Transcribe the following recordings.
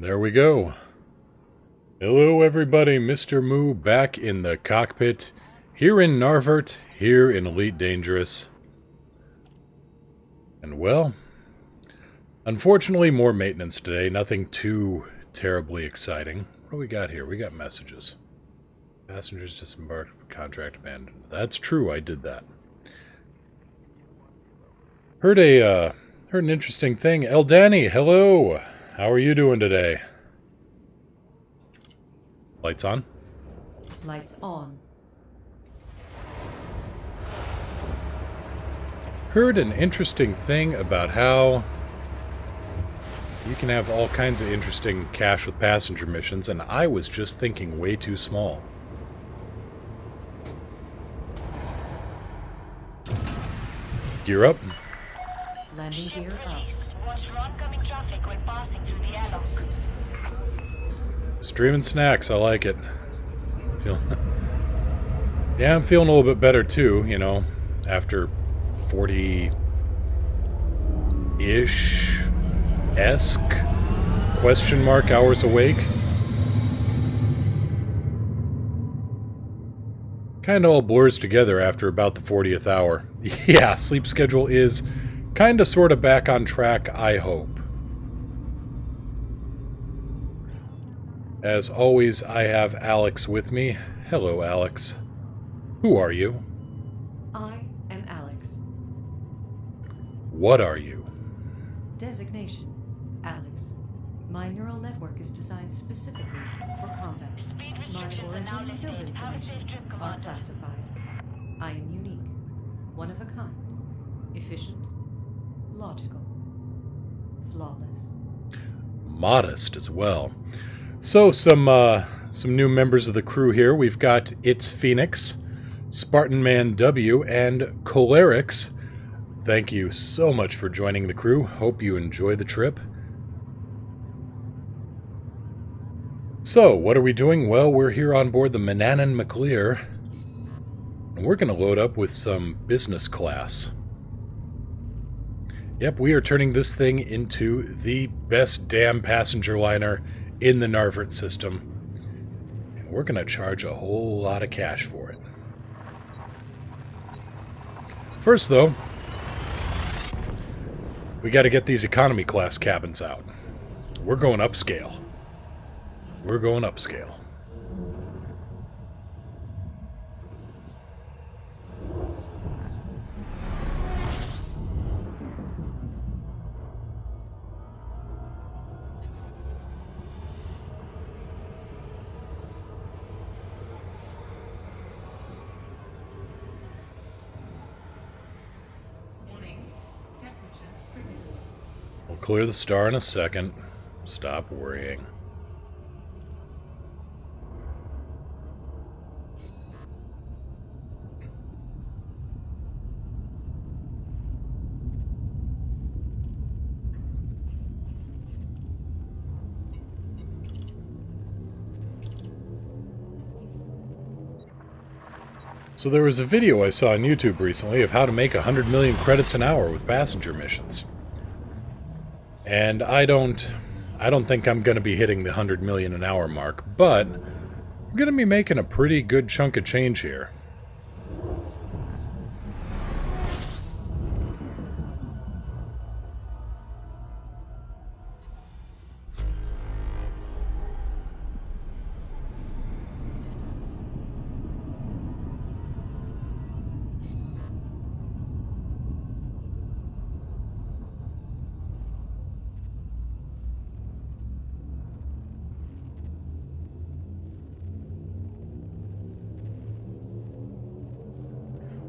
There we go. Hello everybody, Mr. Moo back in the cockpit, here in Narvert, here in Elite Dangerous. And well, unfortunately more maintenance today, nothing too terribly exciting. What do we got here? We got messages. Passengers disembarked, contract abandoned. That's true, I did that. Heard an interesting thing. Eldani, hello! How are you doing today? Lights on? Lights on. Heard an interesting thing about how you can have all kinds of interesting cash with passenger missions, and I was just thinking way too small. Gear up. Landing gear up. Watch for oncoming traffic when passing through the airlock. Streaming snacks, I like it. Yeah, I'm feeling a little bit better too, you know, after 40-ish-esque question mark hours awake. Kind of all blurs together after about the 40th hour. Yeah, sleep schedule is kind of sort of back on track, I hope. As always, I have Alex with me. Hello, Alex. Who are you? I am Alex. What are you? Designation, Alex. My neural network is designed specifically for combat. My origin and build information are classified. I am unique, one of a kind, efficient, logical, flawless. Modest as well. So, some new members of the crew here. We've got It's Phoenix, Spartan Man W, and Cholerix. Thank you so much for joining the crew. Hope you enjoy the trip. So, what are we doing? Well, we're here on board the Manannan McClear, and we're going to load up with some business class. Yep, we are turning this thing into the best damn passenger liner in the Narvert system. And we're going to charge a whole lot of cash for it. First, though, we got to get these economy class cabins out. We're going upscale. We're going upscale. We'll clear the star in a second. Stop worrying. So there was a video I saw on YouTube recently of how to make 100 million credits an hour with passenger missions. And I don't think I'm going to be hitting the 100 million an hour mark, but we're going to be making a pretty good chunk of change here.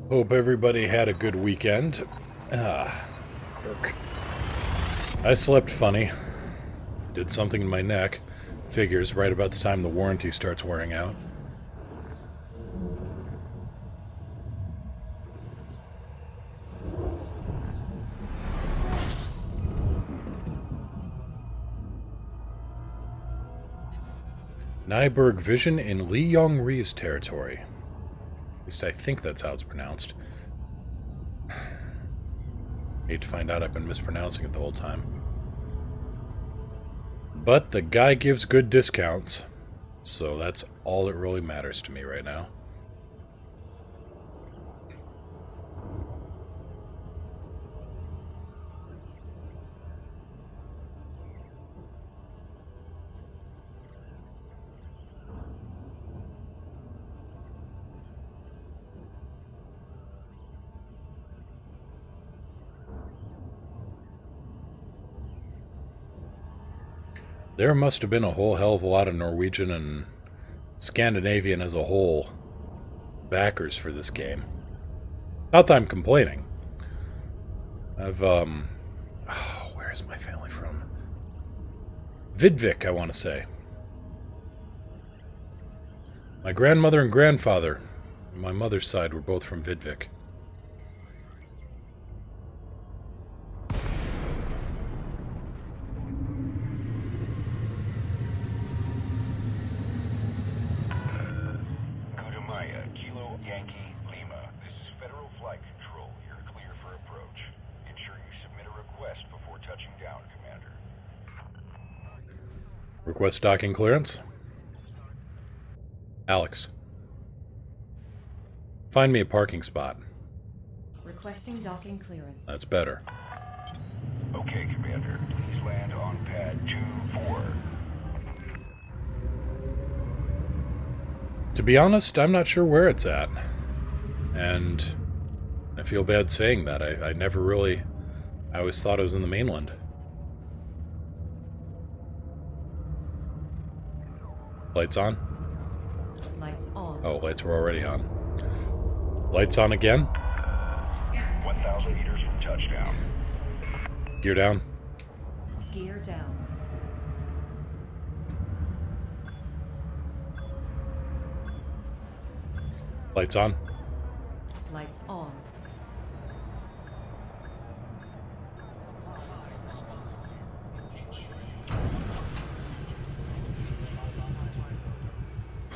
Hope everybody had a good weekend. Irk. I slept funny. Did something in my neck. Figures right about the time the warranty starts wearing out. Nyberg Vision in Lee Yong-ri's territory. At least I think that's how it's pronounced. Hate to find out I've been mispronouncing it the whole time. But the guy gives good discounts, so that's all that really matters to me right now. There must have been a whole hell of a lot of Norwegian and Scandinavian as a whole backers for this game. Not that I'm complaining. Where's my family from? Vidvik, I want to say. My grandmother and grandfather, on my mother's side, were both from Vidvik. Request docking clearance. Alex. Find me a parking spot. Requesting docking clearance. That's better. Okay, Commander. Please land on pad 2-4. To be honest, I'm not sure where it's at. And I feel bad saying that. I never really... I always thought it was in the mainland. Lights on? Lights on. Oh, lights were already on. Lights on again? 1,000 meters from touchdown. Gear down. Gear down. Lights on. Lights on.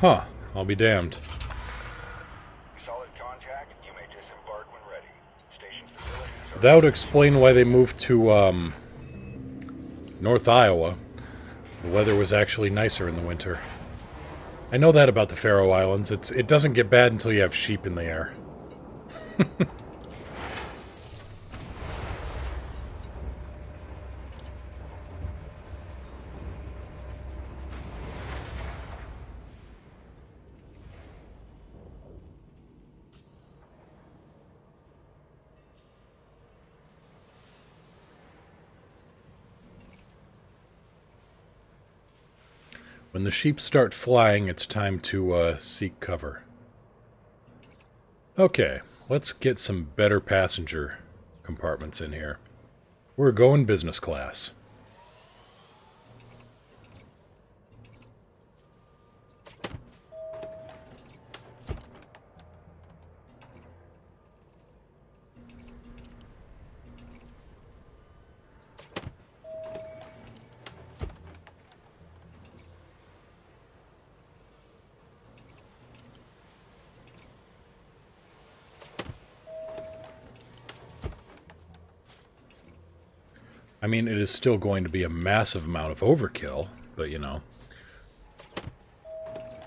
Huh. I'll be damned. Solid contact. You may disembark when ready. Station facilities are... That would explain why they moved to, North Iowa. The weather was actually nicer in the winter. I know that about the Faroe Islands. It doesn't get bad until you have sheep in the air. When the sheep start flying, it's time to seek cover. Okay, let's get some better passenger compartments in here. We're going business class. I mean, it is still going to be a massive amount of overkill, but you know.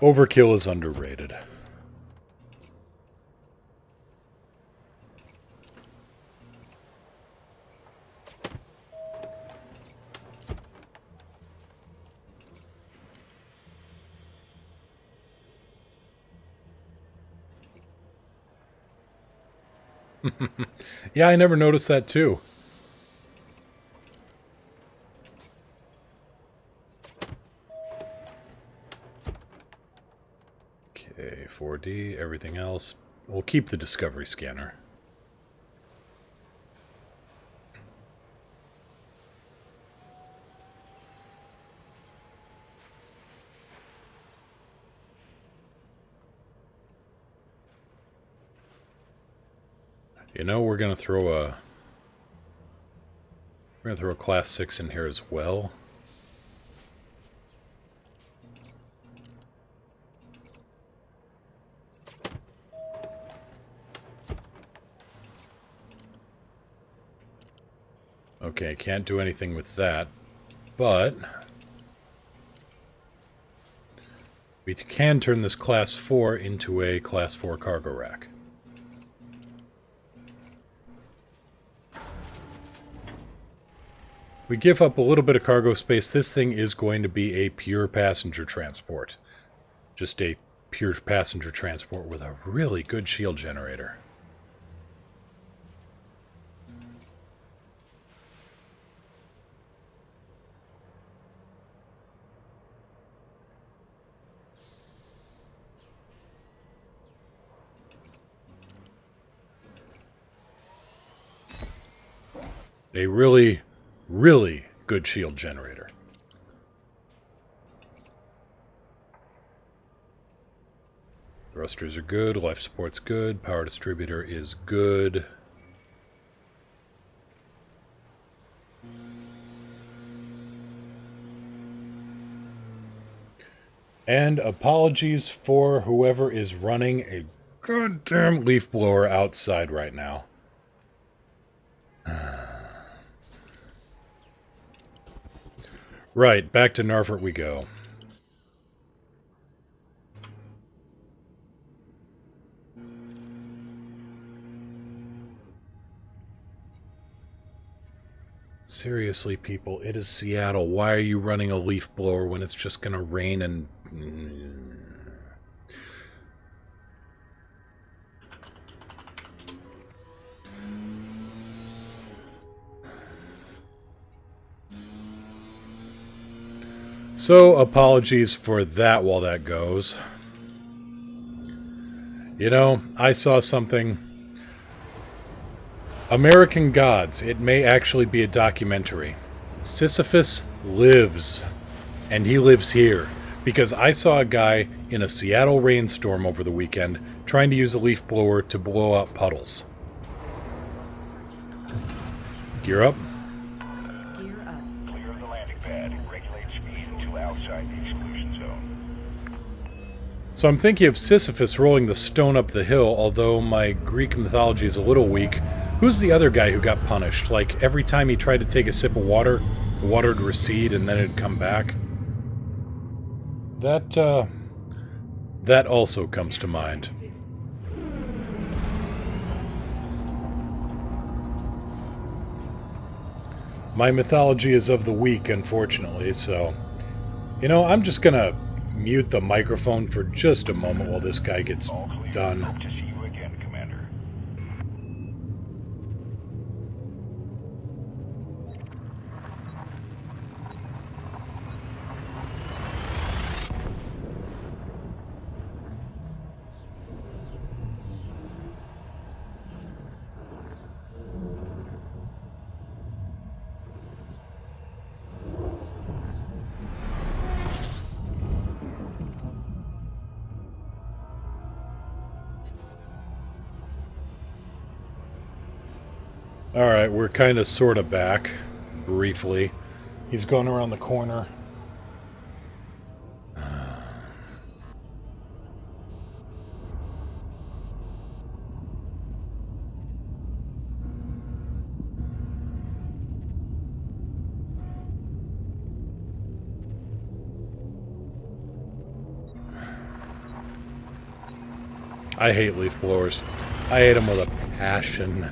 Overkill is underrated. Yeah, I never noticed that too. Okay, 4D, everything else. We'll keep the Discovery scanner. You know, we're gonna throw a Class 6 in here as well. Okay, can't do anything with that, but We can turn this Class 4 into a Class 4 cargo rack. We give up a little bit of cargo space. This thing is going to be a pure passenger transport. Just a pure passenger transport with a really good shield generator. A really, really good shield generator. Thrusters are good, life support's good, power distributor is good. And apologies for whoever is running a goddamn leaf blower outside right now. Right, back to Narfort we go. Seriously, people, it is Seattle. Why are you running a leaf blower when it's just gonna rain and... So, apologies for that while that goes. You know, I saw something... American Gods. It may actually be a documentary. Sisyphus lives. And he lives here. Because I saw a guy in a Seattle rainstorm over the weekend trying to use a leaf blower to blow out puddles. Gear up. Gear up. Clear the landing pad. Regulate speed until outside the exclusion zone. So I'm thinking of Sisyphus rolling the stone up the hill, although my Greek mythology is a little weak. Who's the other guy who got punished? Like, every time he tried to take a sip of water, the water would recede and then it'd come back? That also comes to mind. My mythology is of the weak, unfortunately, so... You know, I'm just gonna mute the microphone for just a moment while this guy gets All clear. done. Hope to see you again, Commander. Alright, we're kind of sort of back, briefly. He's going around the corner. I hate leaf blowers. I hate them with a passion.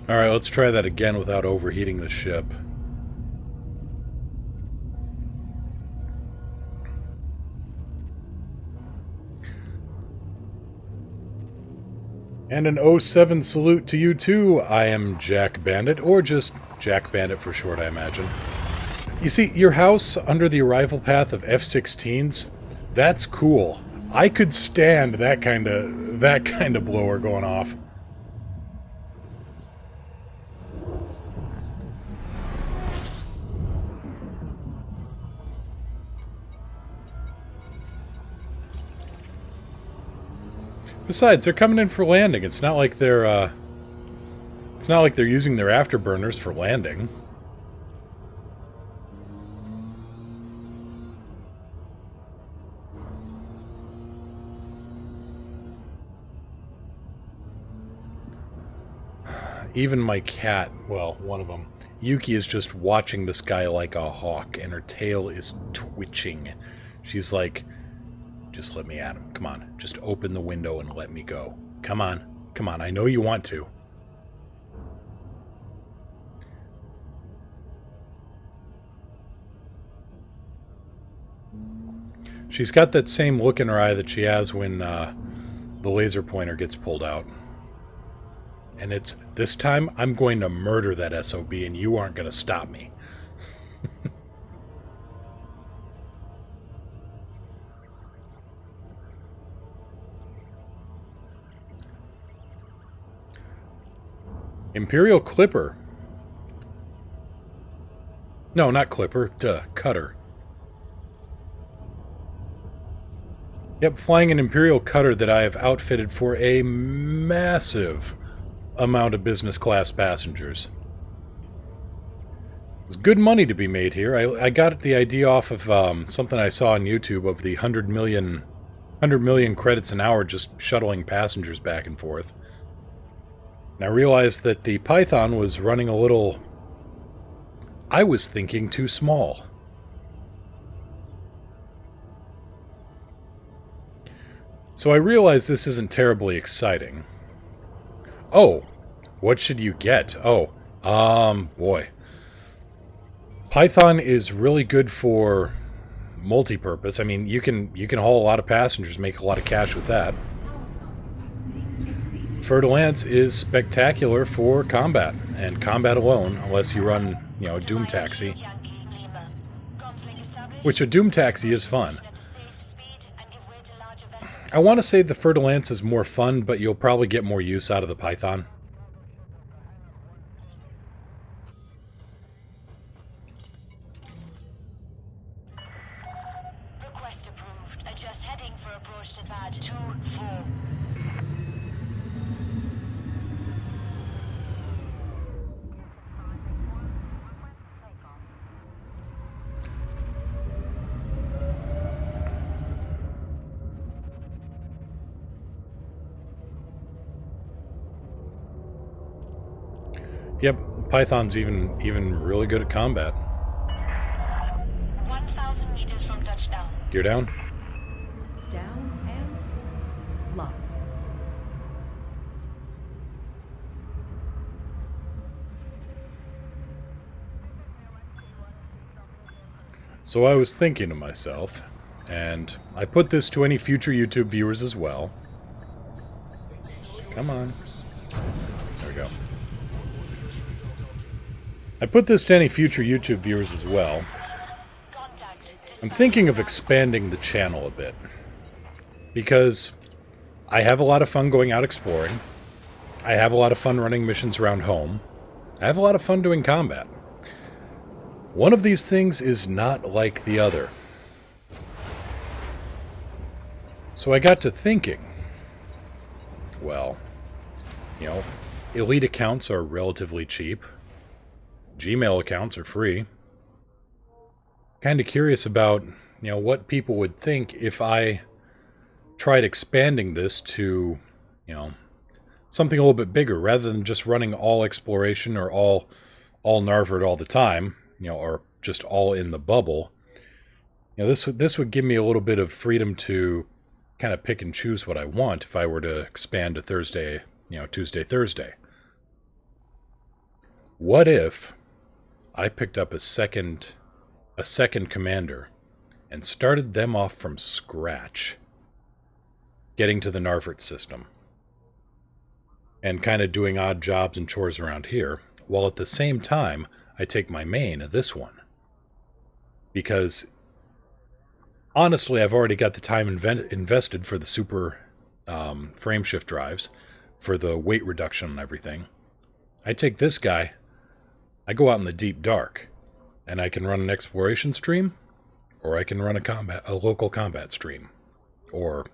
Alright, let's try that again without overheating the ship. And an 07 salute to you too. I am Jack Bandit, or just Jack Bandit for short, I imagine. You see, your house under the arrival path of F-16s, that's cool. I could stand that kind of blower going off. Besides, they're coming in for landing. It's not like they're using their afterburners for landing. Even my cat, well, one of them, Yuki, is just watching this guy like a hawk, and her tail is twitching. She's like, just let me at him. Come on, just open the window and let me go. Come on, come on, I know you want to. She's got that same look in her eye that she has when the laser pointer gets pulled out. And it's, this time, I'm going to murder that SOB and you aren't going to stop me. Imperial Clipper. No, not Clipper. Duh, Cutter. Yep, flying an Imperial Cutter that I have outfitted for a massive amount of business class passengers. There's good money to be made here. I got the idea off of something I saw on YouTube of the 100 million credits an hour just shuttling passengers back and forth. And I realized that the Python was running a little, I was thinking, too small. So I realize this isn't terribly exciting. Oh, what should you get? Oh, boy. Python is really good for multi-purpose. I mean, you can haul a lot of passengers, make a lot of cash with that. Fer-de-Lance is spectacular for combat, and combat alone, unless you run, you know, a Doom Taxi. Which a Doom Taxi is fun. I want to say the Fer-de-Lance is more fun, but you'll probably get more use out of the Python. Request approved. Adjust heading for approach to pad 2-4. Yep, Python's even really good at combat. 1,000 meters from touchdown. Gear down. Down and locked. So I was thinking to myself, and I put this to any future YouTube viewers as well. Come on. There we go. I put this to any future YouTube viewers as well. I'm thinking of expanding the channel a bit. Because I have a lot of fun going out exploring. I have a lot of fun running missions around home. I have a lot of fun doing combat. One of these things is not like the other. So I got to thinking, well, you know, elite accounts are relatively cheap. Gmail accounts are free. Kind of curious about, you know, what people would think if I tried expanding this to, you know, something a little bit bigger, rather than just running all exploration or all Narvard all the time, you know, or just all in the bubble. You know, this would give me a little bit of freedom to kind of pick and choose what I want if I were to expand to Thursday, you know, Tuesday, Thursday. What if I picked up a second commander and started them off from scratch, getting to the Narvart system and kind of doing odd jobs and chores around here, while at the same time I take my main, this one. Because honestly, I've already got the time invested for the super frame shift drives, for the weight reduction and everything. I take this guy, I go out in the deep dark, and I can run an exploration stream, or I can run a local combat stream, or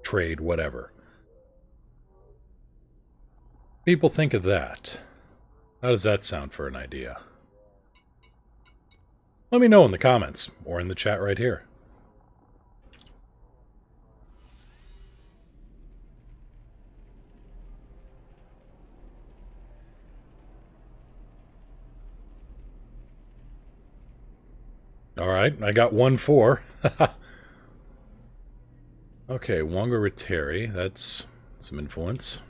trade, whatever. people think of that? How does that sound for an idea? Let me know in the comments, or in the chat right here. Alright, I got 1-4. Okay, Wangariteri, that's some influence.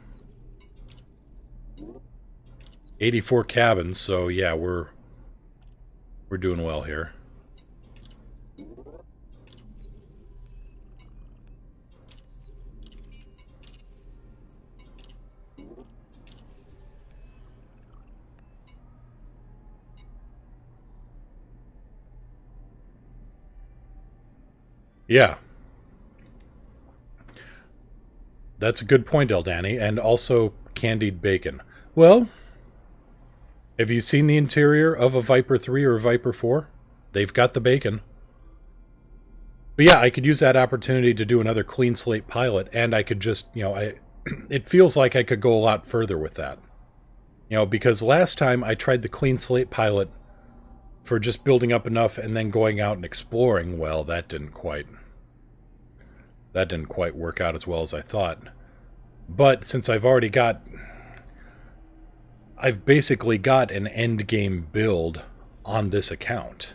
84 cabins, so yeah, we're doing well here. Yeah. That's a good point, Eldani, and also candied bacon. Well, have you seen the interior of a Viper 3 or a Viper 4? They've got the bacon. But yeah, I could use that opportunity to do another clean slate pilot, and I could just, it feels like I could go a lot further with that. Because last time I tried the clean slate pilot for just building up enough and then going out and exploring, well, that didn't quite work out as well as I thought. But since I've basically got an end game build on this account.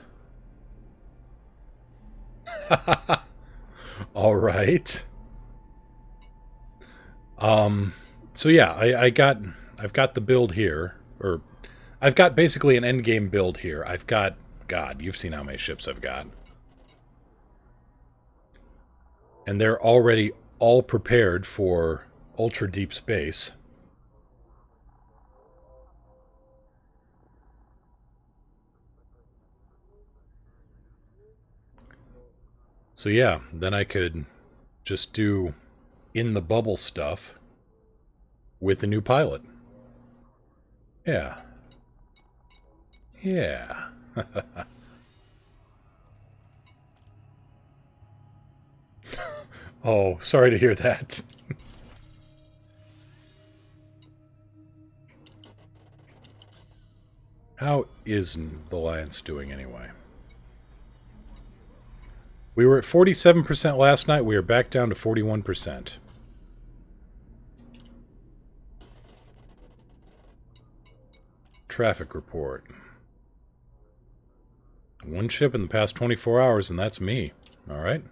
All right. So yeah, I've got the build here, or I've got basically an end game build here. I've got, God, you've seen how many ships I've got. And they're already all prepared for ultra deep space. So yeah, then I could just do in the bubble stuff with the new pilot. Yeah. Yeah. Oh, sorry to hear that. How is the Alliance doing anyway? We were at 47% last night. We are back down to 41%. Traffic report. One ship in the past 24 hours, and that's me. Alright.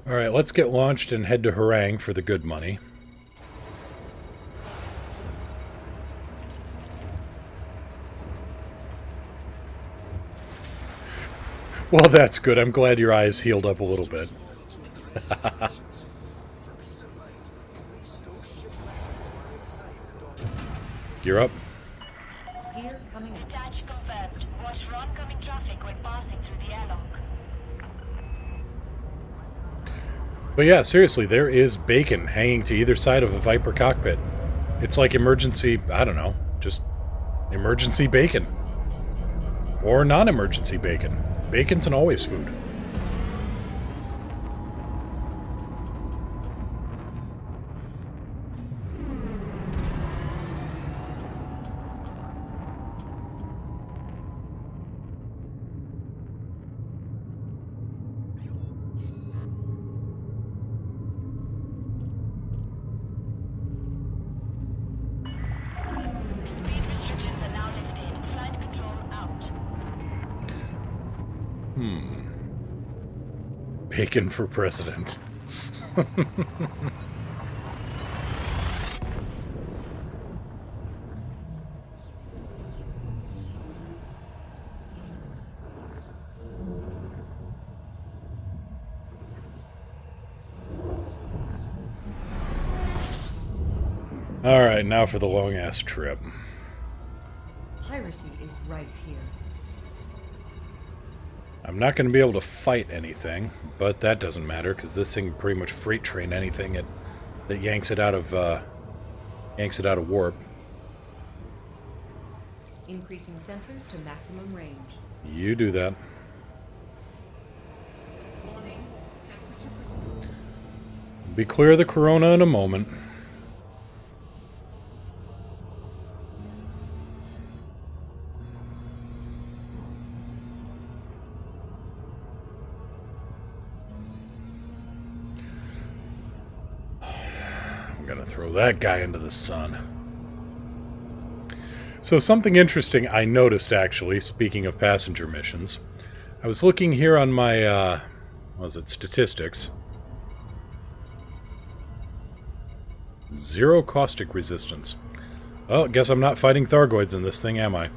Alright, let's get launched and head to Harang for the good money. Well, that's good. I'm glad your eyes healed up a little bit. Gear up. Here, coming up. Detach confirmed. Watch for oncoming traffic when passing through the airlock. But yeah, seriously, there is bacon hanging to either side of a Viper cockpit. It's like emergency, I don't know, just emergency bacon. Or non-emergency bacon. Bacon's an always food. Bacon for president. Alright, now for the long-ass trip. Piracy is rife here. I'm not going to be able to fight anything, but that doesn't matter because this thing can pretty much freight train anything that yanks it out of warp. Increasing sensors to maximum range. You do that. Be clear of the corona in a moment. I'm gonna throw that guy into the sun. So something interesting I noticed, actually, speaking of passenger missions. I was looking here on my, statistics. 0 caustic resistance. Well, guess I'm not fighting Thargoids in this thing, am I?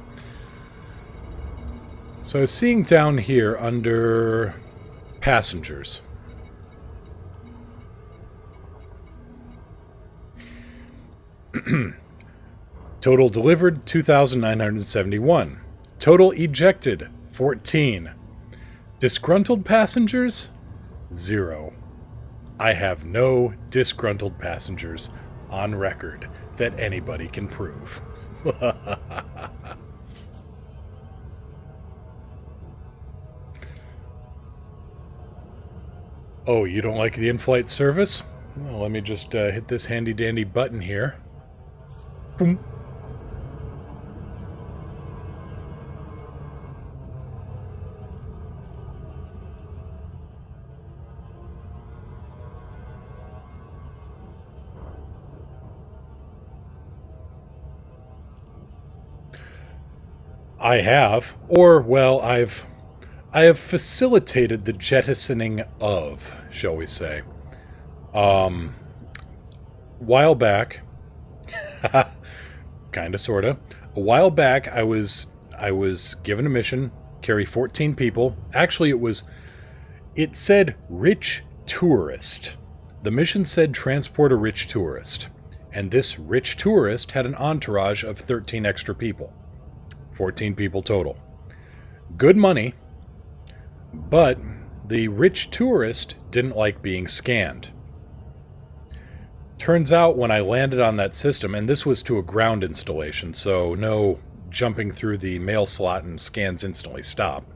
So I was seeing down here under passengers. Total delivered, 2,971. Total ejected, 14. Disgruntled passengers, 0. I have no disgruntled passengers on record that anybody can prove. Oh, you don't like the in-flight service? Well, let me just hit this handy-dandy button here. Boom. I have, or, well, I have facilitated the jettisoning of, shall we say. While back, kinda, sorta. A while back, I was given a mission, carry 14 people. Actually, it said rich tourist. The mission said transport a rich tourist. And this rich tourist had an entourage of 13 extra people. 14 people total. Good money, but the rich tourist didn't like being scanned. Turns out when I landed on that system, and this was to a ground installation, so no jumping through the mail slot and scans instantly stop.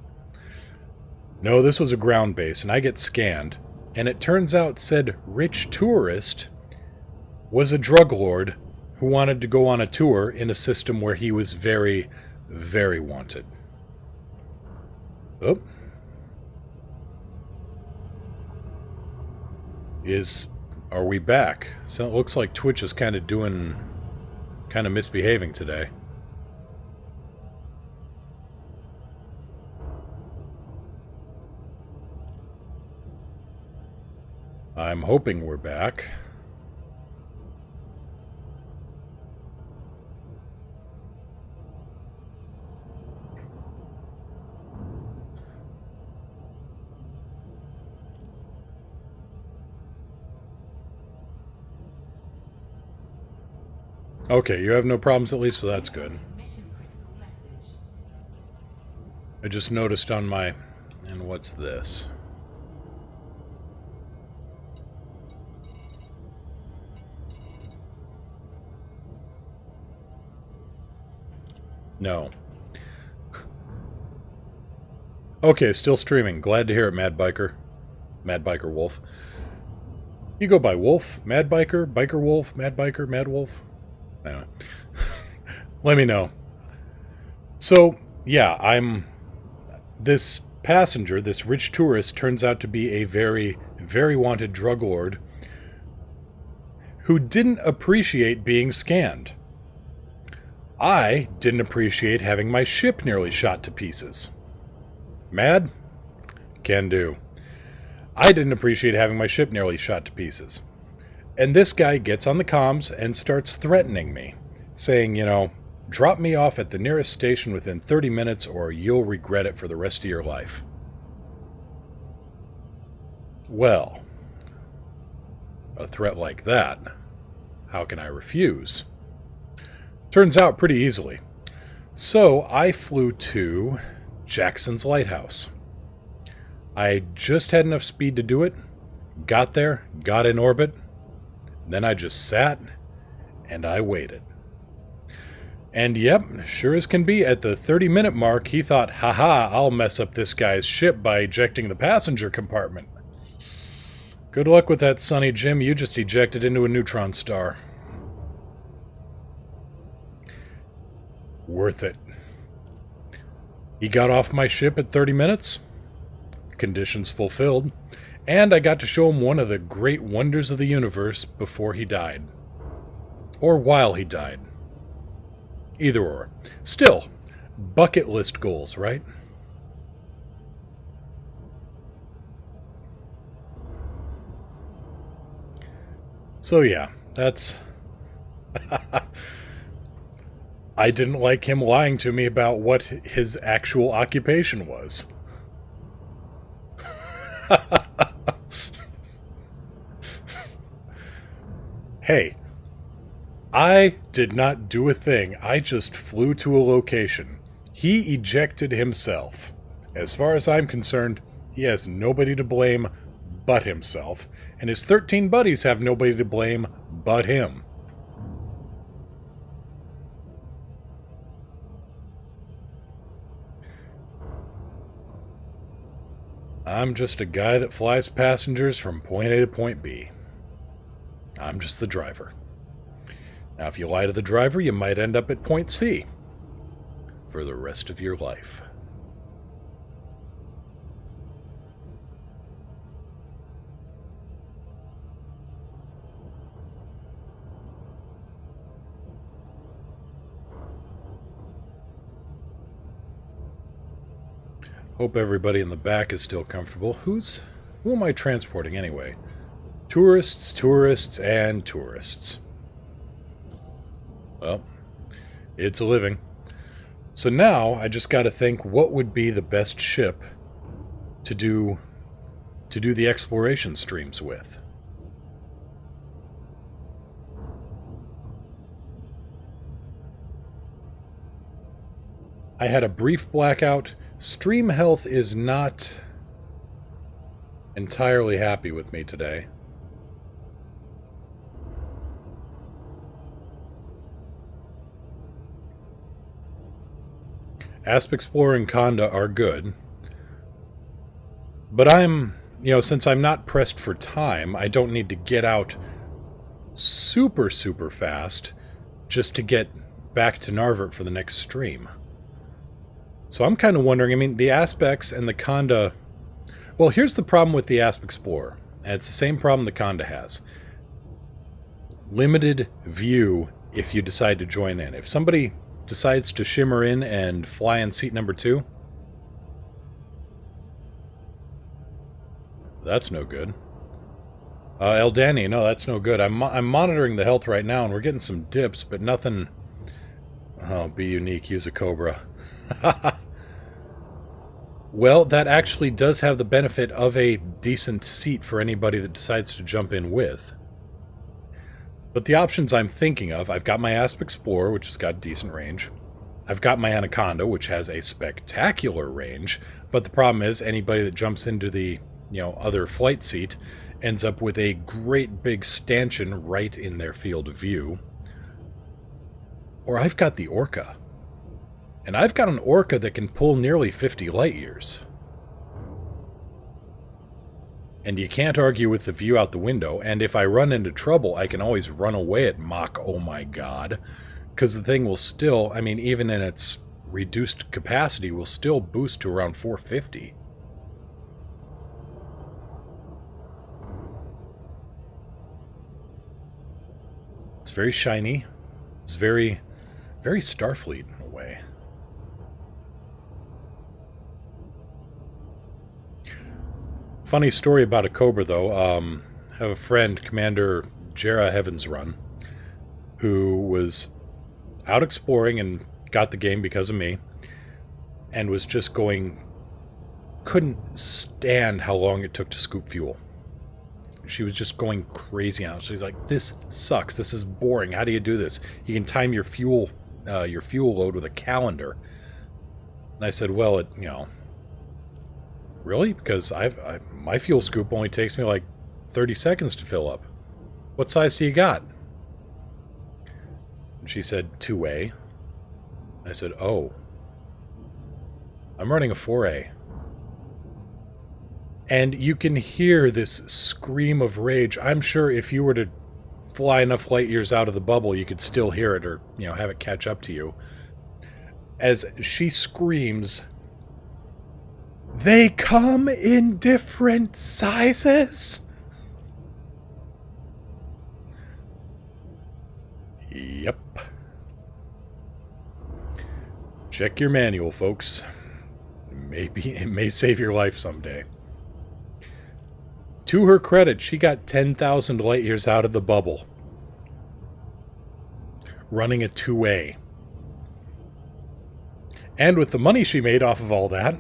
No, this was a ground base, and I get scanned, and it turns out said rich tourist was a drug lord who wanted to go on a tour in a system where he was very, very wanted. Oh. Are we back? So it looks like Twitch is kind of misbehaving today. I'm hoping we're back. Okay, you have no problems, at least, so that's good. I just noticed on my... And what's this? No. Okay, still streaming. Glad to hear it, Mad Biker. Mad Biker Wolf. You go by Wolf, Mad Biker, Biker Wolf, Mad Biker, Mad Wolf? I don't know. Let me know. So, yeah, this passenger, this rich tourist, turns out to be a very, very wanted drug lord who didn't appreciate being scanned. I didn't appreciate having my ship nearly shot to pieces. Mad? Can do. I didn't appreciate having my ship nearly shot to pieces. And this guy gets on the comms and starts threatening me, saying, you know, drop me off at the nearest station within 30 minutes or you'll regret it for the rest of your life. Well, a threat like that, how can I refuse? Turns out pretty easily. So I flew to Jackson's Lighthouse. I just had enough speed to do it, got there, got in orbit, then I just sat, and I waited. And yep, sure as can be, at the 30-minute mark, he thought, haha, I'll mess up this guy's ship by ejecting the passenger compartment. Good luck with that, Sonny Jim. You just ejected into a neutron star. Worth it. He got off my ship at 30 minutes. Conditions fulfilled. And I got to show him one of the great wonders of the universe before he died. Or while he died. Either or. Still, bucket list goals, right? So yeah, that's... I didn't like him lying to me about what his actual occupation was. Hey, I did not do a thing. I just flew to a location. He ejected himself. As far as I'm concerned, he has nobody to blame but himself, and his 13 buddies have nobody to blame but him. I'm just a guy that flies passengers from point A to point B. I'm just the driver. Now, if you lie to the driver, you might end up at point C for the rest of your life. Hope everybody in the back is still comfortable. Who am I transporting anyway? Tourists, tourists, and tourists. Well, it's a living. So now I just got to think what would be the best ship to do the exploration streams with. I had a brief blackout. Stream health is not entirely happy with me today. Asp Explorer and Conda are good. But since I'm not pressed for time, I don't need to get out super, super fast just to get back to Narvert for the next stream. So I'm kind of wondering, the Aspects and the Conda... Well, here's the problem with the Asp Explorer. And it's the same problem the Conda has. Limited view if you decide to join in. If somebody decides to shimmer in and fly in seat number 2, that's no good. Eldani, no, that's no good. I'm monitoring the health right now, and we're getting some dips, but nothing... Oh, be unique, use a Cobra. Well, that actually does have the benefit of a decent seat for anybody that decides to jump in with. But the options I'm thinking of, I've got my Asp Explorer, which has got decent range. I've got my Anaconda, which has a spectacular range. But the problem is, anybody that jumps into the, other flight seat ends up with a great big stanchion right in their field of view. Or I've got the Orca. And I've got an Orca that can pull nearly 50 light years. And you can't argue with the view out the window, and if I run into trouble, I can always run away at Mach oh my god. Because the thing will still, even in its reduced capacity, will still boost to around 450. It's very shiny. It's very, very Starfleet in a way. Funny story about a Cobra, though. I have a friend, Commander Jera Heavensrun, who was out exploring and got the game because of me, and was just couldn't stand how long it took to scoop fuel. She was just going crazy on it. She's like, this sucks. This is boring. How do you do this? You can time your fuel load with a calendar. And I said, well, really? Because my fuel scoop only takes me like 30 seconds to fill up. What size do you got? And she said 2A. I said, oh. I'm running a 4A. And you can hear this scream of rage. I'm sure if you were to fly enough light years out of the bubble, you could still hear it, or, you know, have it catch up to you. As she screams, "They come in different sizes?" Yep. Check your manual, folks. Maybe it may save your life someday. To her credit, she got 10,000 light years out of the bubble, running a 2A. And with the money she made off of all that,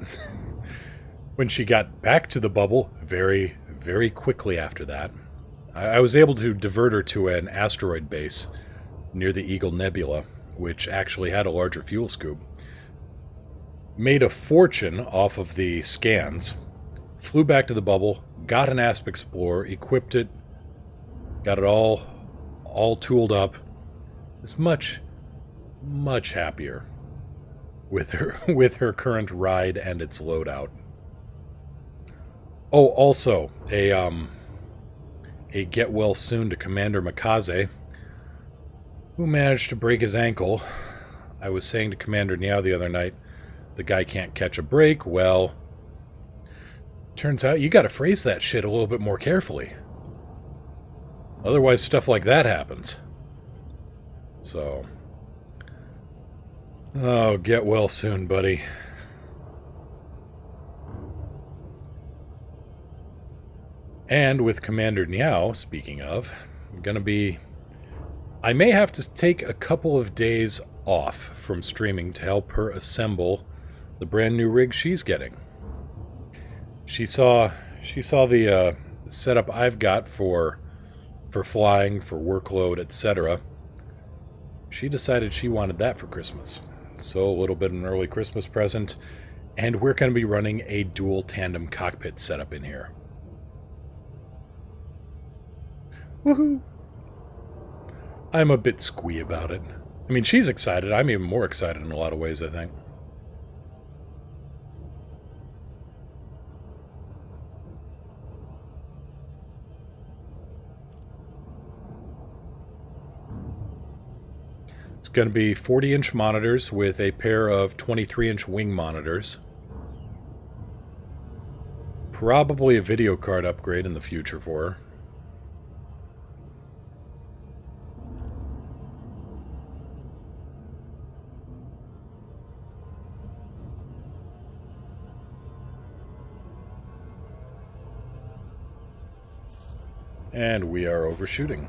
when she got back to the bubble very, very quickly after that, I was able to divert her to an asteroid base near the Eagle Nebula, which actually had a larger fuel scoop. Made a fortune off of the scans, flew back to the bubble, got an Asp Explorer, equipped it, got it all tooled up. Is much, much happier with her current ride and its loadout. Oh, also a get well soon to Commander Makaze, who managed to break his ankle. I was saying to Commander Niao the other night, the guy can't catch a break. Well, turns out you gotta phrase that shit a little bit more carefully. Otherwise, stuff like that happens. So, oh, get well soon, buddy. And with Commander Niao, speaking of, I may have to take a couple of days off from streaming to help her assemble the brand new rig she's getting. She saw the setup I've got for flying, for workload, etc. She decided she wanted that for Christmas. So a little bit of an early Christmas present, and we're going to be running a dual tandem cockpit setup in here. Woohoo! I'm a bit squee about it. I mean, she's excited. I'm even more excited in a lot of ways, I think. It's going to be 40-inch monitors with a pair of 23-inch wing monitors. Probably a video card upgrade in the future for her. And we are overshooting.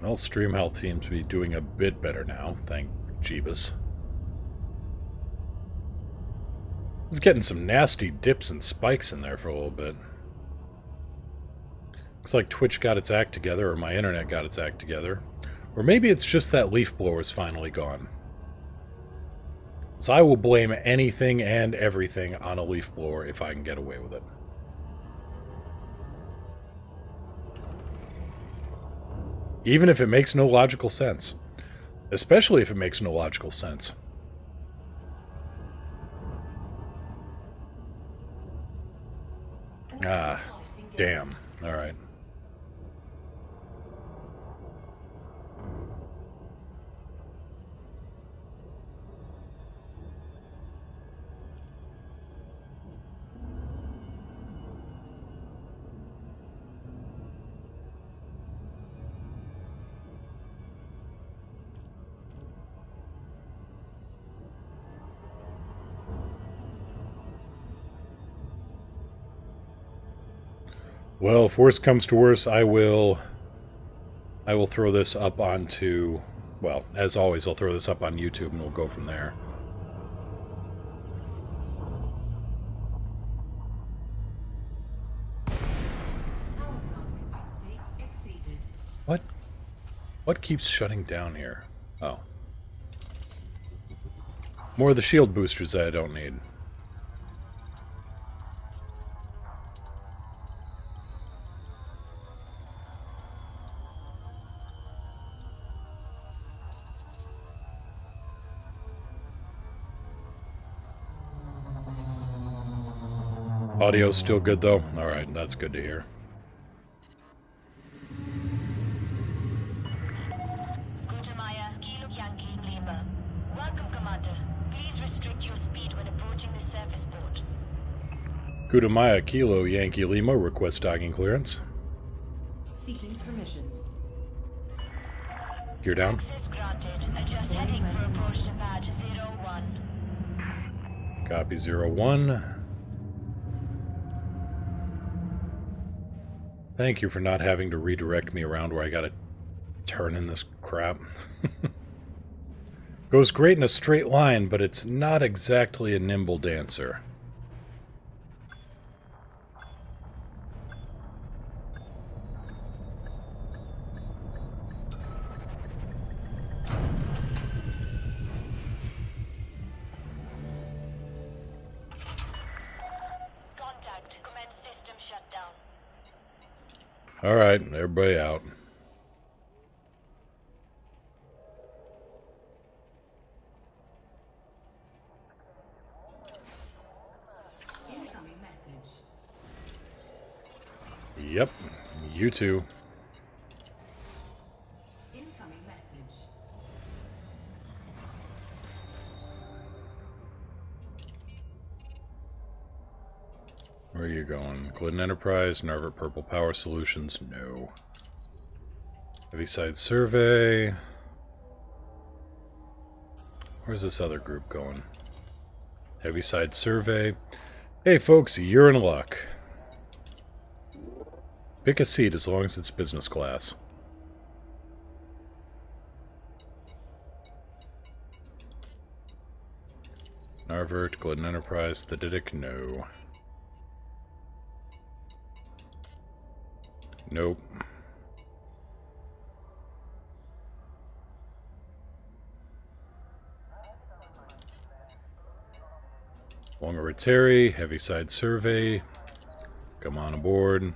Well, stream health seems to be doing a bit better now, thank Jeebus. I was getting some nasty dips and spikes in there for a little bit. Looks like Twitch got its act together, or my internet got its act together. Or maybe it's just that leaf blower's finally gone. So I will blame anything and everything on a leaf blower if I can get away with it. Even if it makes no logical sense. Especially if it makes no logical sense. Ah, damn. Alright. Well, if worse comes to worse, I will throw this up onto, well, as always, I'll throw this up on YouTube and we'll go from there. What keeps shutting down here? Oh. More of the shield boosters that I don't need. Audio's still good, though? Alright, that's good to hear. Gutamaya, Kilo Yankee Lima. Welcome, Commander. Please restrict your speed when approaching the surface port. Kutamaya Kilo Yankee Lima, request docking clearance. Seeking permissions. Gear down. Access granted. Adjust heading for approach to pad 01. Copy 01. Thank you for not having to redirect me around where I gotta turn in this crap. Goes great in a straight line, but it's not exactly a nimble dancer. Contact. Commence system shutdown. Alright, everybody out. Incoming message. Yep, you too. Incoming message. Where are you going? Glidden Enterprise, Narvik Purple Power Solutions? No. Heaviside Survey. Where's this other group going? Heaviside Survey. Hey folks, you're in luck. Pick a seat as long as it's business class. Narvik, Glidden Enterprise, Thedidic? No. Nope. Wongaritari, Heaviside Survey. Come on aboard.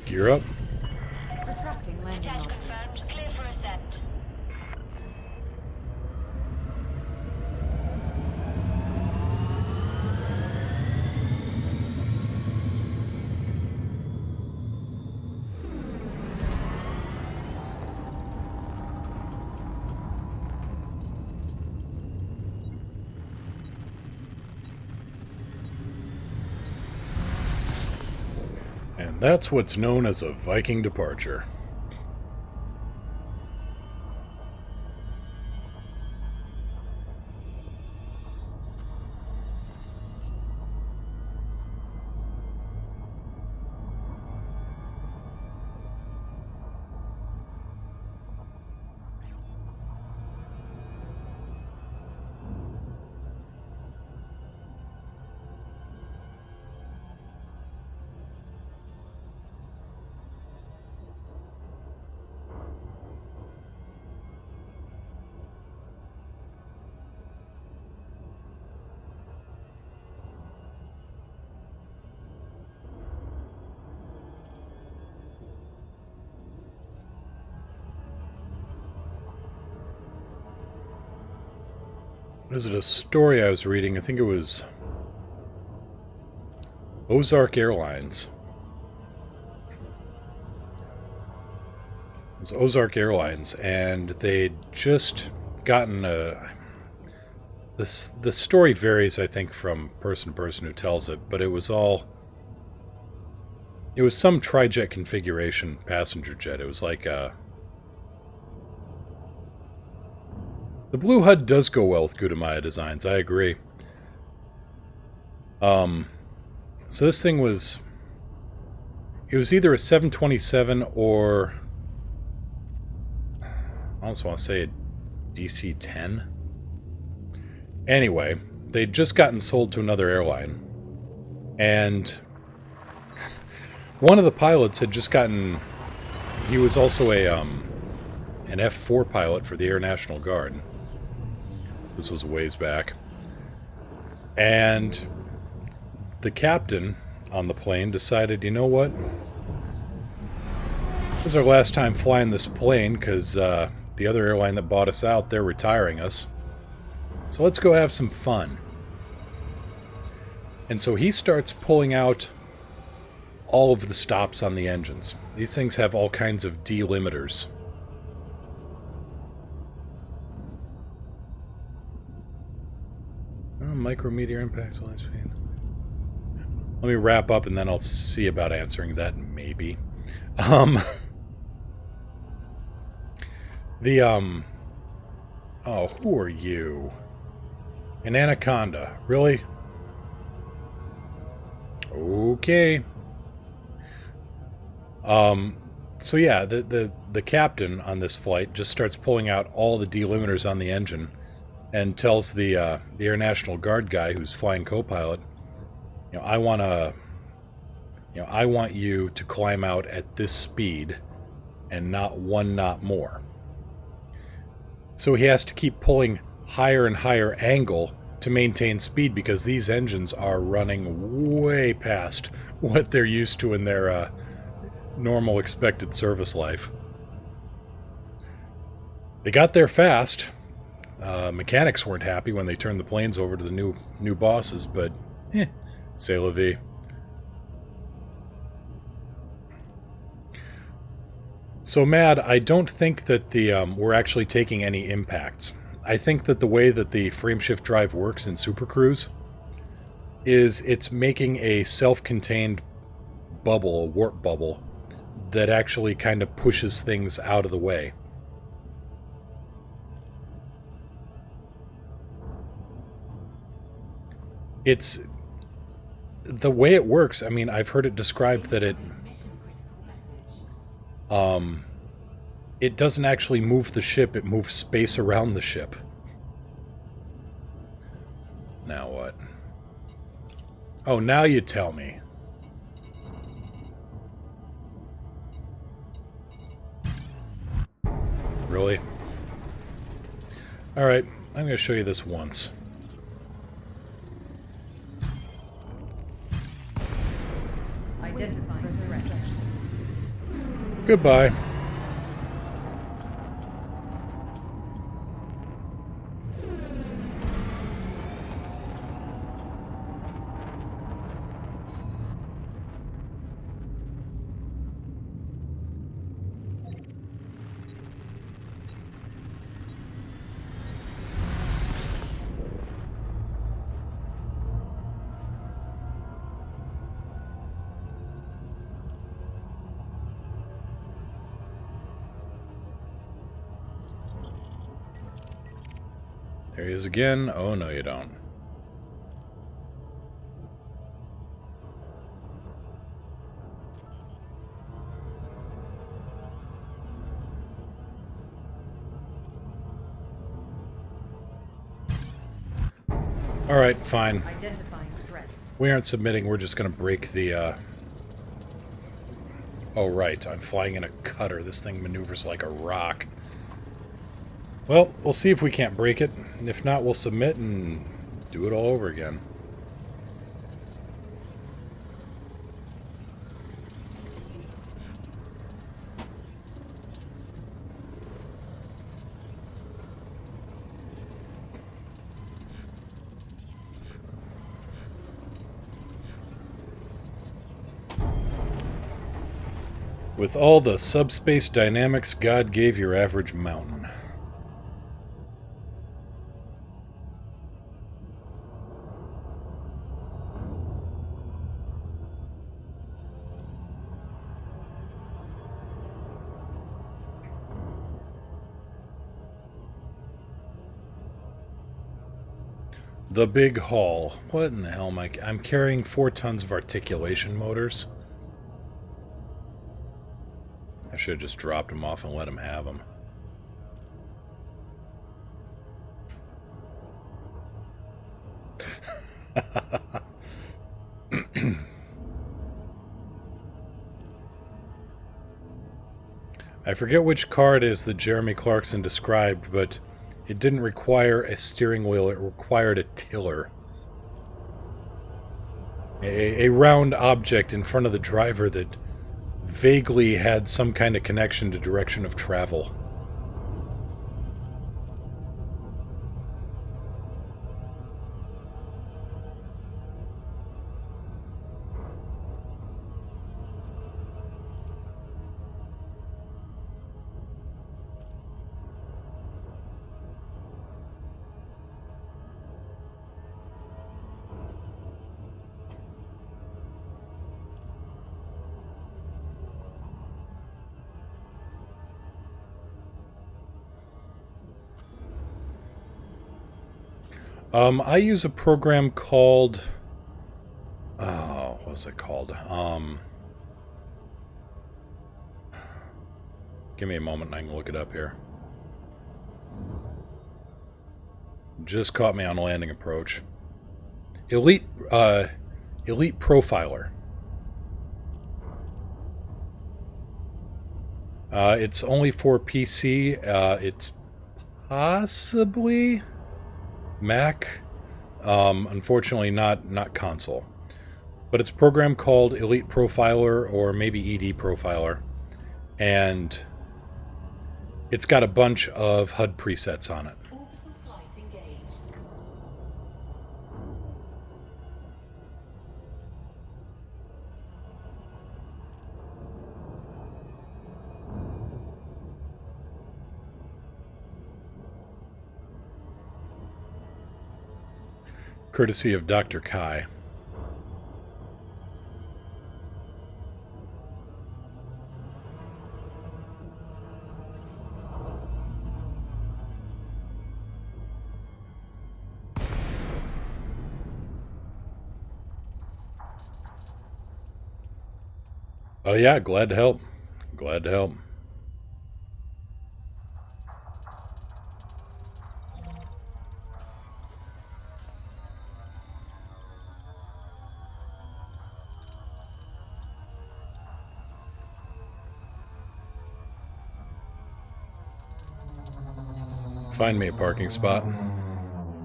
Gear up. Retracting landing Attach mode. confirmed. Clear for ascent. And that's what's known as a Viking departure. Was it a story I was reading? I think it was Ozark Airlines. It was Ozark Airlines, and they'd just gotten a... The story varies, I think, from person to person who tells it, but it was all... It was some tri-jet configuration passenger jet. It was like a... The blue HUD does go well with Gutamaya designs, I agree. So this thing was... It was either a 727 or... I almost want to say a DC-10. Anyway, they'd just gotten sold to another airline. And one of the pilots had just gotten... He was also an F-4 pilot for the Air National Guard. This was a ways back. And the captain on the plane decided, you know what? This is our last time flying this plane because the other airline that bought us out, they're retiring us. So let's go have some fun. And so he starts pulling out all of the stops on the engines. These things have all kinds of delimiters. Oh, micrometeor impacts, line speed. Let me wrap up and then I'll see about answering that, maybe. Oh, who are you? An anaconda, really? Okay. So yeah, the captain on this flight just starts pulling out all the delimiters on the engine and tells the Air National Guard guy who's flying co-pilot, you know, I want you to climb out at this speed and not 1 knot more. So he has to keep pulling higher and higher angle to maintain speed because these engines are running way past what they're used to in their normal expected service life. They got there fast. Mechanics weren't happy when they turned the planes over to the new bosses, but c'est la vie. So, Mad, I don't think that we're actually taking any impacts. I think that the way that the frameshift drive works in Super Cruise is it's making a self-contained bubble, a warp bubble, that actually kind of pushes things out of the way. It's... the way it works, I mean, I've heard it described that it doesn't actually move the ship, it moves space around the ship. Now what? Oh, now you tell me. Really? Alright, I'm going to show you this once. Identify the threat. Goodbye. There he is again. Oh, no, you don't. Alright, fine. Identifying threat. We aren't submitting, we're just going to break the, Oh, right, I'm flying in a cutter. This thing maneuvers like a rock. Well, we'll see if we can't break it. And if not, we'll submit and do it all over again. With all the subspace dynamics God gave your average mountain. The big haul. What in the hell am I'm carrying 4 tons of articulation motors. should have just dropped him off and let him have him. I forget which car it is that Jeremy Clarkson described, but it didn't require a steering wheel, it required a tiller. A round object in front of the driver that vaguely had some kind of connection to direction of travel. I use a program called... Oh, what was it called? Give me a moment and I can look it up here. Just caught me on a landing approach. Elite Profiler. It's only for PC. It's possibly Mac. Unfortunately not console. But it's a program called Elite Profiler or maybe ED Profiler. And it's got a bunch of HUD presets on it. Orbital flight engaged. Courtesy of Dr. Kai. Oh yeah, glad to help. Glad to help. Find me a parking spot.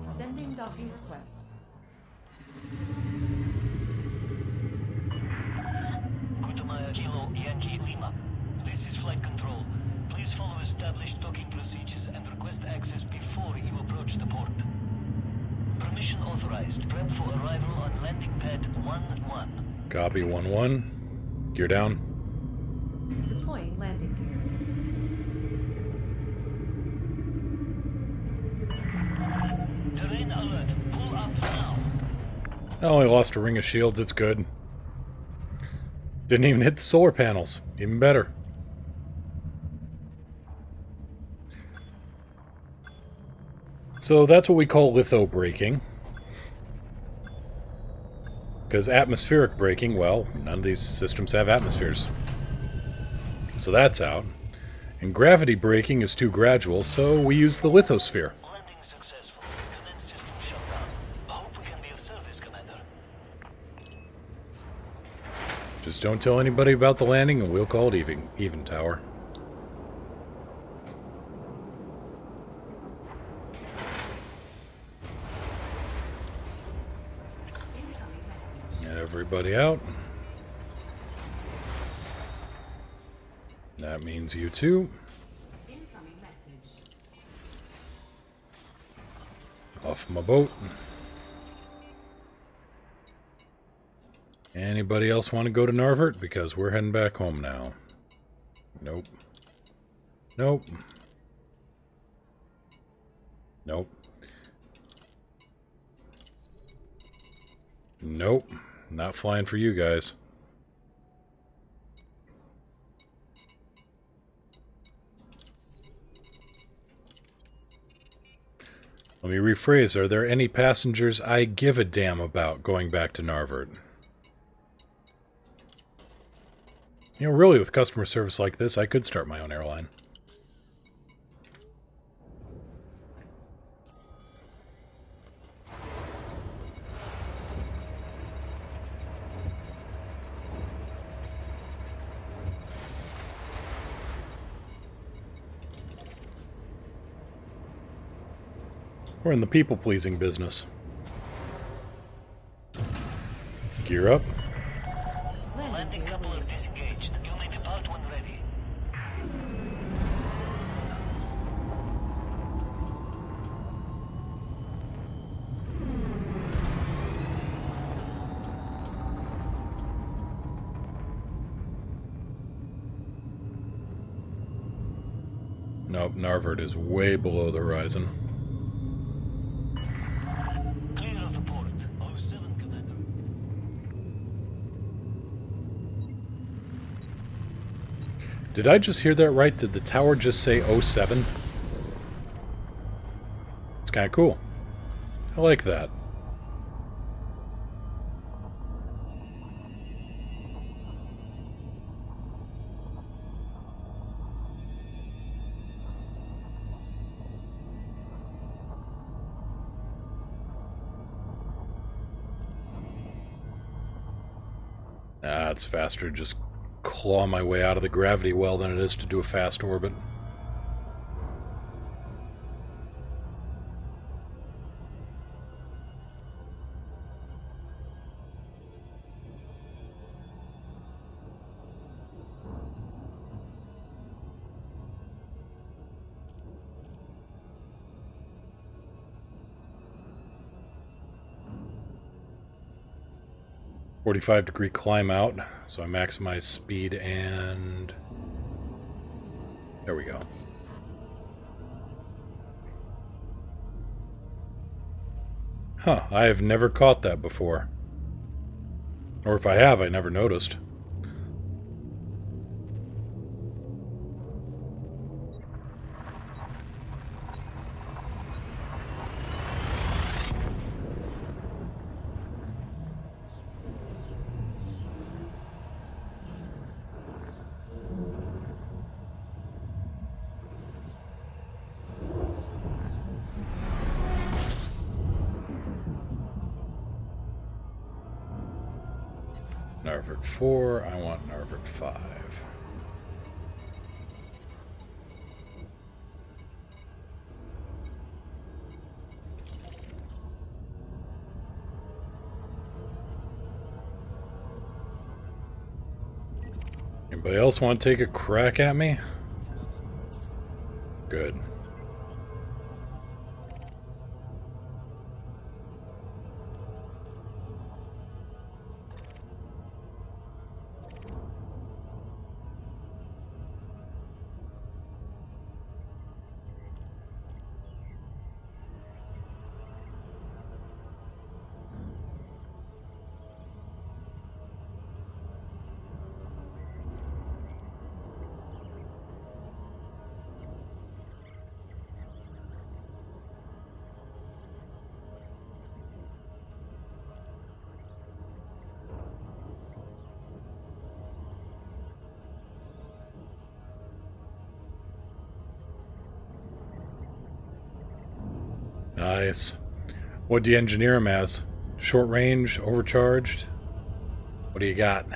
Sending docking request. Kutamaya Kilo Yankee Lima. This is flight control. Please follow established docking procedures and request access before you approach the port. Permission authorized. Prep for arrival on landing pad 1-1. Copy 1-1. Gear down. Deploying landing gear. Terrain alert. Pull up now. I only lost a ring of shields, it's good. Didn't even hit the solar panels. Even better. So that's what we call litho braking. Because atmospheric braking, well, none of these systems have atmospheres. So that's out. And gravity braking is too gradual, so we use the lithosphere. Landing successful. Commence system shutdown. Hope we can be of service, Commander. Just don't tell anybody about the landing and we'll call it even tower. Incoming message. Everybody out. That means you too. Incoming message. Off my boat. Anybody else want to go to Narvert? Because we're heading back home now. Nope. Nope. Nope. Nope. Not flying for you guys. Let me rephrase. Are there any passengers I give a damn about going back to Narvert? You know, really, with customer service like this, I could start my own airline. We're in the people-pleasing business. Gear up. Landing coupler disengaged. You may depart when ready. Nope, Narvard is way below the horizon. Clear of the port. 07, Commander. Did I just hear that right? Did the tower just say 07? It's kind of cool. I like that. Ah, it's faster to just claw my way out of the gravity well than it is to do a fast orbit. .45-degree climb out, so I maximize speed and... there we go. Huh, I have never caught that before. Or if I have, I never noticed. Narvard 4, I want Narvard 5. Anybody else want to take a crack at me? Good. Nice. What do you engineer him as? Short range, overcharged? What do you got?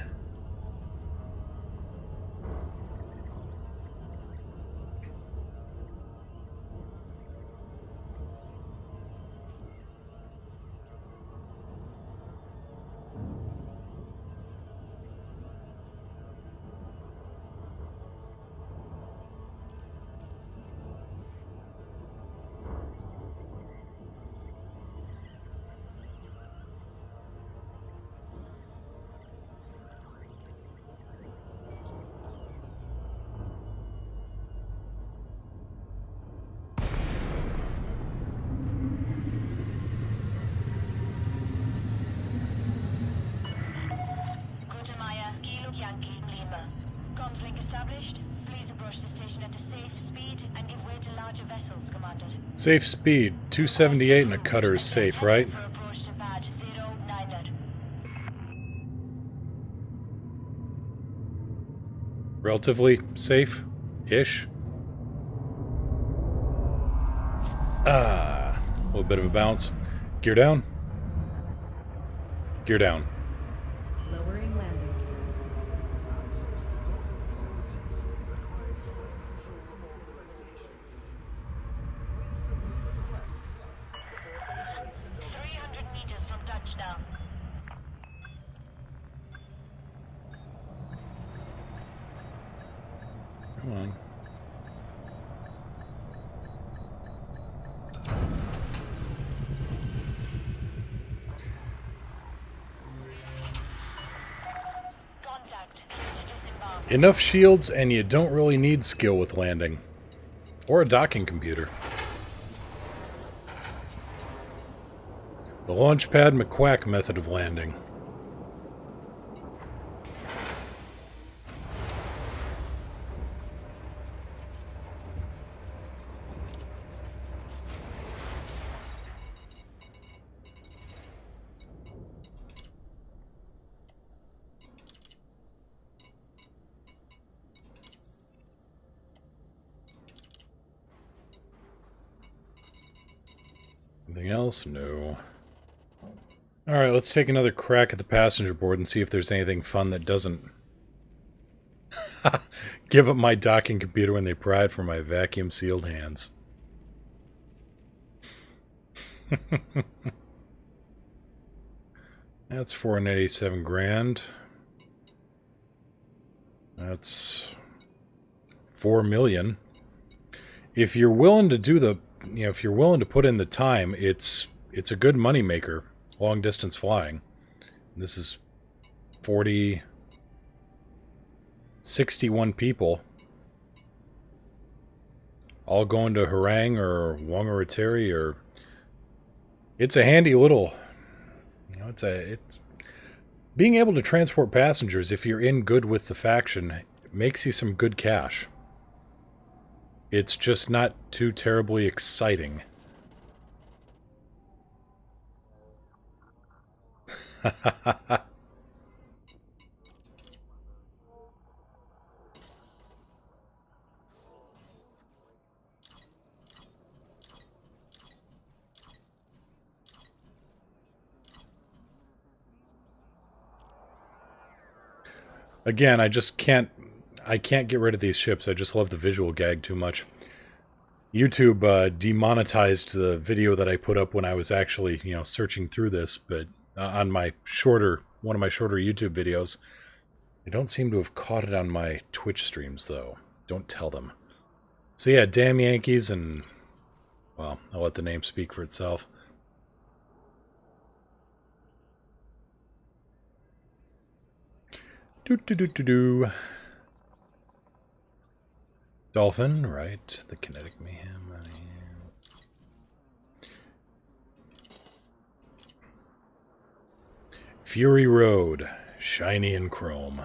Safe speed. 278 and a cutter is safe, right? Relatively safe-ish. Ah, a little bit of a bounce. Gear down. Gear down. Lowering landing gear. Access to docking facilities requires flight control authorization. Please submit requests before entering the docking. 300 meters from touchdown. Come on. Contact. Disembark. Enough shields, and you don't really need skill with landing. Or a docking computer. The Launchpad McQuack method of landing. Anything else? No. Alright, let's take another crack at the passenger board and see if there's anything fun that doesn't give up my docking computer when they pry it from my vacuum-sealed hands. That's 487 grand. That's 4 million. If you're willing to do the, if you're willing to put in the time, it's a good money maker. Long distance flying. This is 61 people. All going to Harang or Whangaratiri or... It's a handy little... it's being able to transport passengers, if you're in good with the faction, makes you some good cash. It's just not too terribly exciting. Again, I can't get rid of these ships. I just love the visual gag too much. YouTube demonetized the video that I put up when I was actually, searching through this, but on my one of my shorter YouTube videos. I don't seem to have caught it on my Twitch streams, though. Don't tell them. So yeah, damn Yankees, and, well, I'll let the name speak for itself. Do. Dolphin, right. The kinetic mayhem. Fury Road, shiny and chrome.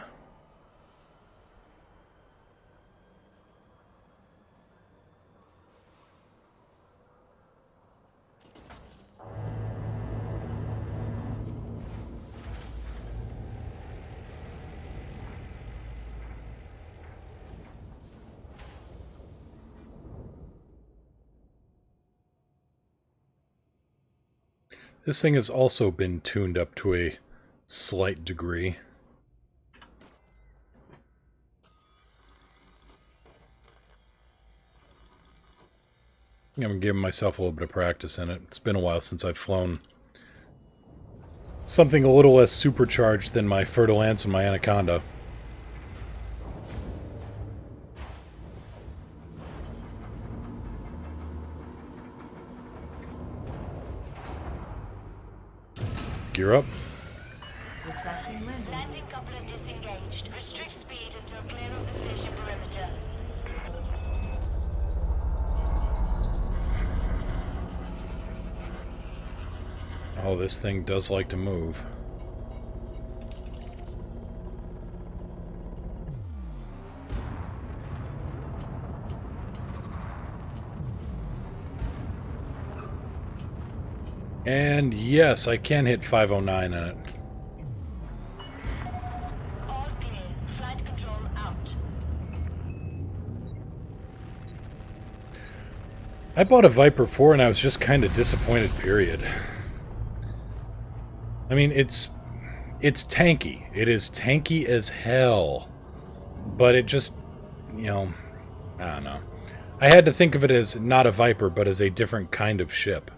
This thing has also been tuned up to a slight degree. I'm giving myself a little bit of practice in it. It's been a while since I've flown something a little less supercharged than my Fertile Ants and my Anaconda. Gear up. Retracting landing. Landing coupler disengaged. Restrict speed until clear of the station perimeter. Oh, this thing does like to move. And yes, I can hit 509 in it. All clear. Flight control out. I bought a Viper 4 and I was just kind of disappointed, period. I mean, it's tanky. It is tanky as hell. But it just, you know, I don't know. I had to think of it as not a Viper, but as a different kind of ship.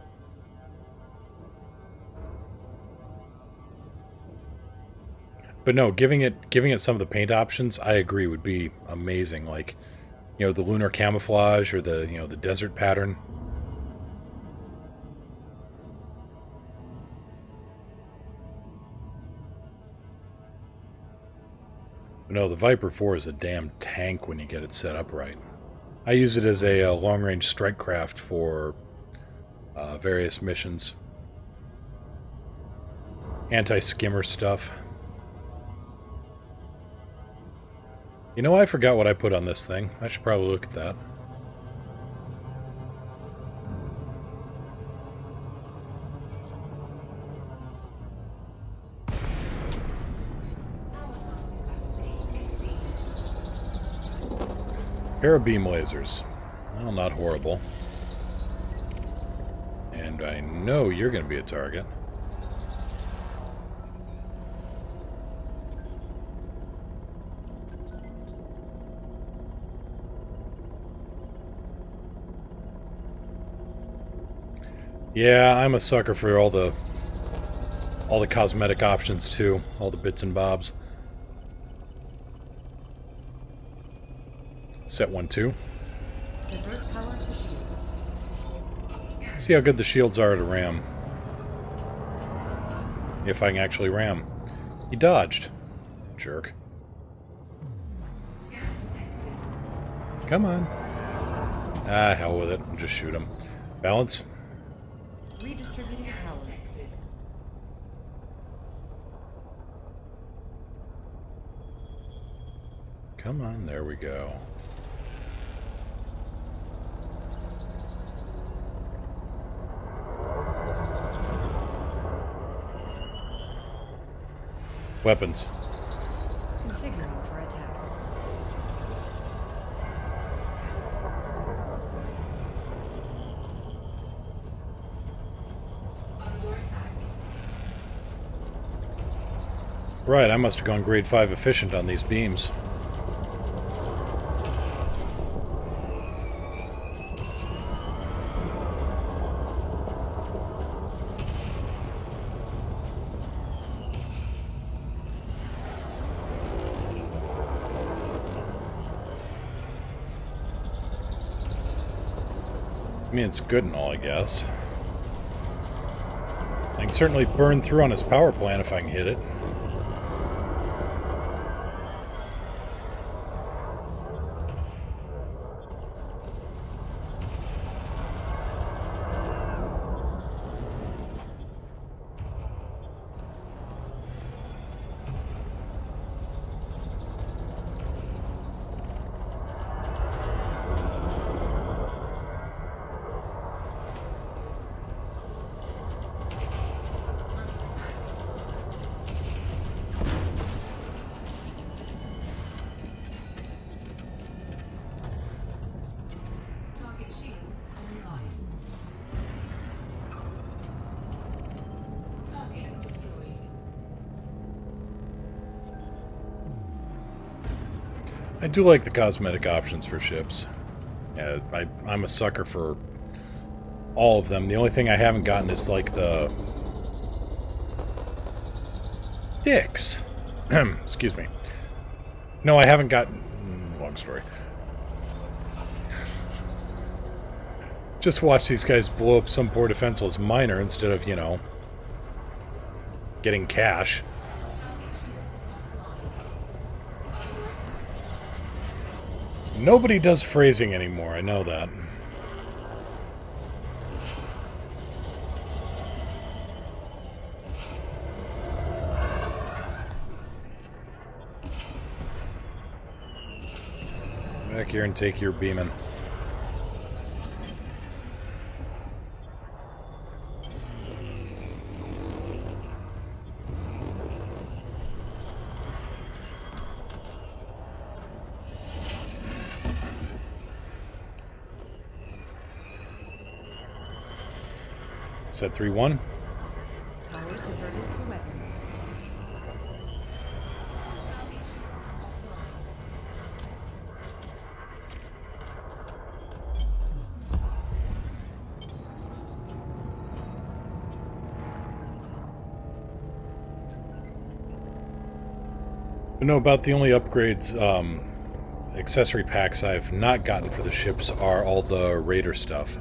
But no, giving it some of the paint options, I agree, would be amazing. Like, you know, the lunar camouflage or the, you know, the desert pattern. But no, the Viper 4 is a damn tank when you get it set up right. I use it as a long-range strike craft for various missions. Anti-skimmer stuff. You know, I forgot what I put on this thing. I should probably look at that. Pair of beam lasers. Well, not horrible. And I know you're going to be a target. Yeah, I'm a sucker for all the cosmetic options too, all the bits and bobs. Set 1-2. Divert power to shields. See how good the shields are to ram. If I can actually ram. He dodged. Jerk. Come on. Ah, hell with it. I'll just shoot him. Balance. Redistributing power. Come on, there we go. Weapons. Configuring for attack. Right, I must have gone grade 5 efficient on these beams. I mean, it's good and all, I guess. I can certainly burn through on his power plant if I can hit it. Target shields online. Target destroyed. I do like the cosmetic options for ships. Yeah, I'm a sucker for all of them. The only thing I haven't gotten is like the dicks. Excuse me. No, I haven't gotten... long story. Just watch these guys blow up some poor defenseless miner instead of, you know, getting cash. Nobody does phrasing anymore, I know that. Back here and take your beaming. Set 3-1. Power diverted to weapons. Target shields offline. I know about the only upgrades, accessory packs I've not gotten for the ships are all the Raider stuff.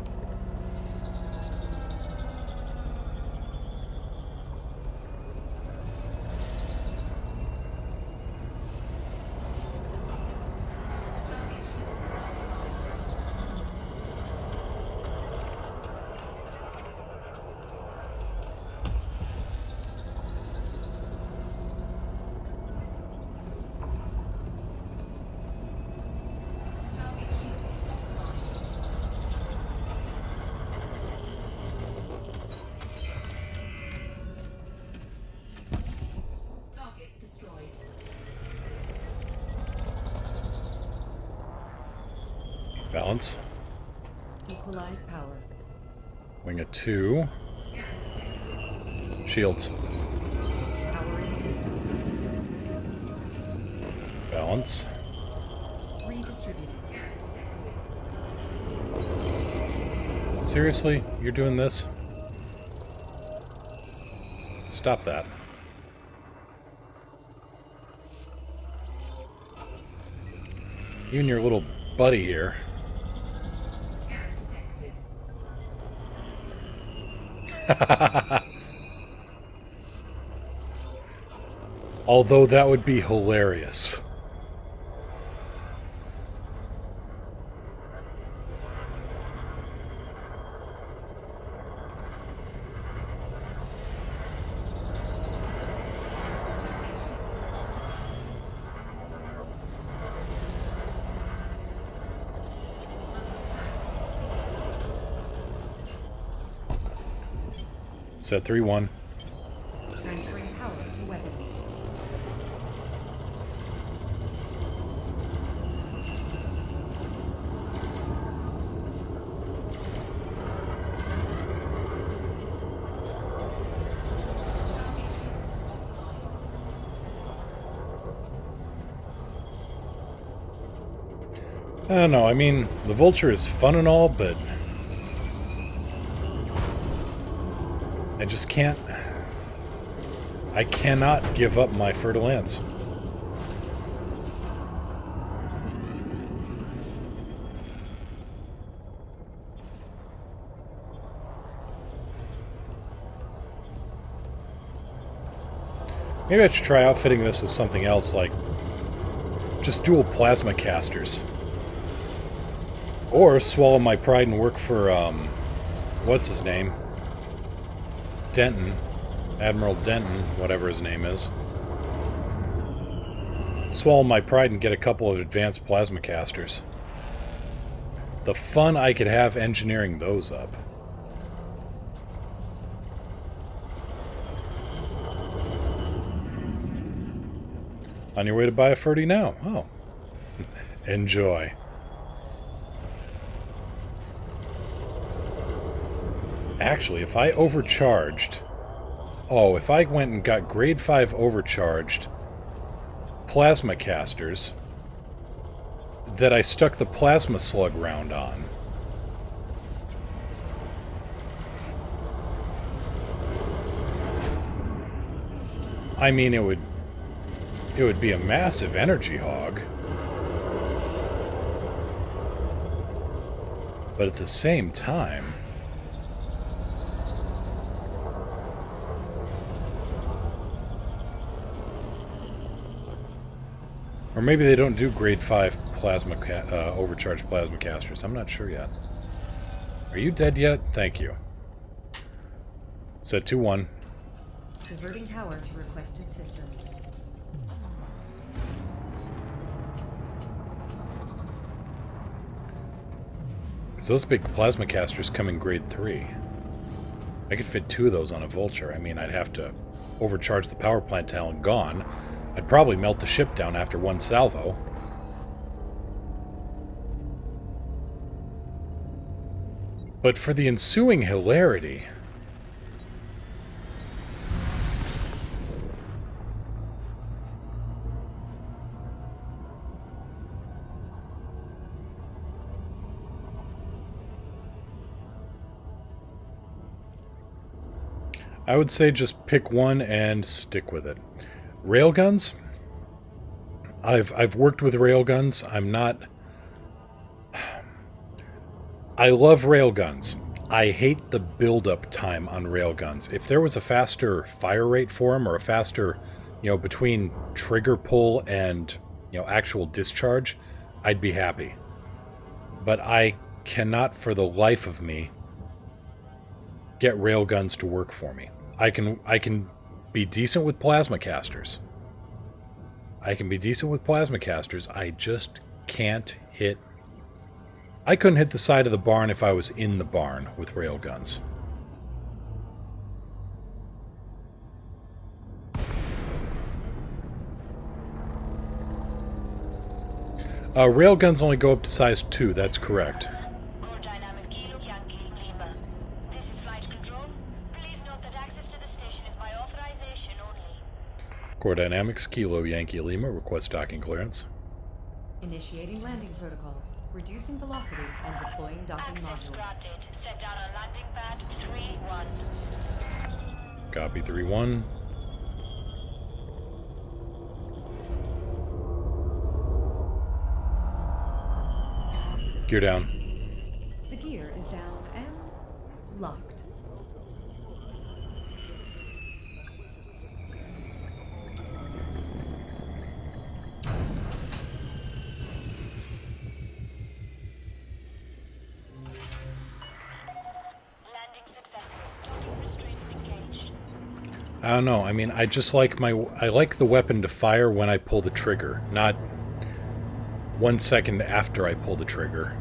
Target shields offline. Target shields offline. Target destroyed. Balance. Equalize power. Wing of 2. Scan detected. Shields. Power in systems. Balance. 3 distributed. Scan detected. Seriously? You're doing this? Stop that. You and your little buddy here. Scan detected. Although that would be hilarious. Target shields offline. Under attack. Set 3-1. Transferring power to weapons. Target shields offline. I don't know, I mean, the Vulture is fun and all, but I just can't... I cannot give up my Fer-de-Lance. Maybe I should try outfitting this with something else, like just dual plasma casters. Or swallow my pride and work for, what's his name? Denton. Admiral Denton, whatever his name is. Swallow my pride and get a couple of advanced plasma casters. The fun I could have engineering those up. On your way to buy a Ferdy now? Oh. Enjoy. Actually, if I overcharged... Oh, if I went and got grade 5 overcharged plasma casters that I stuck the plasma slug round on. I mean, it would be a massive energy hog. But at the same time... Or maybe they don't do grade 5 plasma overcharged plasma casters. I'm not sure yet. Are you dead yet? Thank you. Set 2-1. Diverting power to requested system. Because those big plasma casters come in grade 3. I could fit 2 of those on a Vulture. I mean, I'd have to overcharge the power plant till I'm gone. I'd probably melt the ship down after one salvo. But for the ensuing hilarity, I would say just pick one and stick with it. Railguns? I've worked with railguns. I'm not... I love railguns. I hate the build-up time on railguns. If there was a faster fire rate for them, or a faster, between trigger pull and, actual discharge, I'd be happy. But I cannot for the life of me get railguns to work for me. I can be decent with plasma casters. I just can't hit... I couldn't hit the side of the barn if I was in the barn with railguns. Railguns only go up to size 2, that's correct. Core Dynamic Kilo Yankee Lima. This is flight control. Please note that access to the station is by authorization only. Core Dynamics, Kilo Yankee Lima, request docking clearance. Initiating landing protocols, reducing velocity, and deploying docking Access modules. granted. Set down on landing pad 3-1. Copy 3-1. Gear down. The gear is down and locked. Landing successful. Docking restraints engaged. I don't know. I mean, I like the weapon to fire when I pull the trigger, not 1 second after I pull the trigger.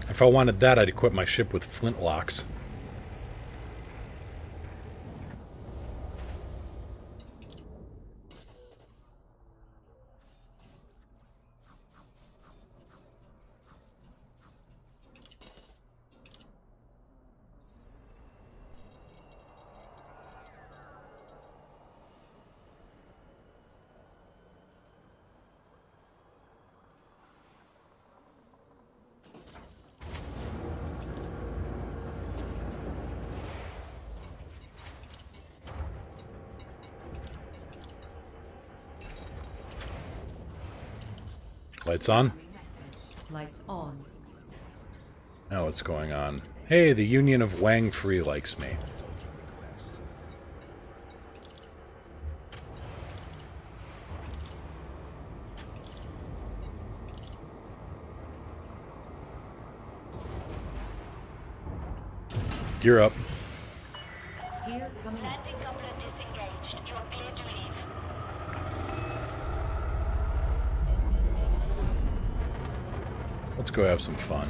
If I wanted that, I'd equip my ship with flintlocks. Lights on? Lights on. Now what's going on? Hey, the Union of Wang Free likes me. Request. Gear up. Gear coming up. Landing coupler disengaged. You are cleared to leave. Let's go have some fun.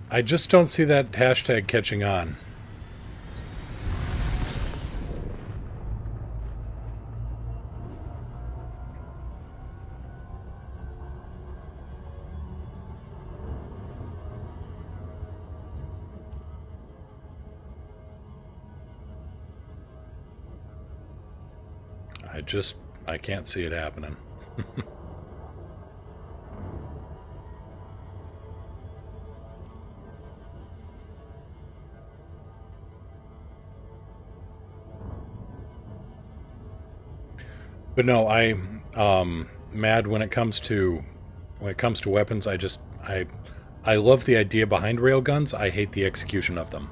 I just don't see that hashtag catching on. I can't see it happening. But no, mad when it comes to weapons. I love the idea behind railguns. I hate the execution of them.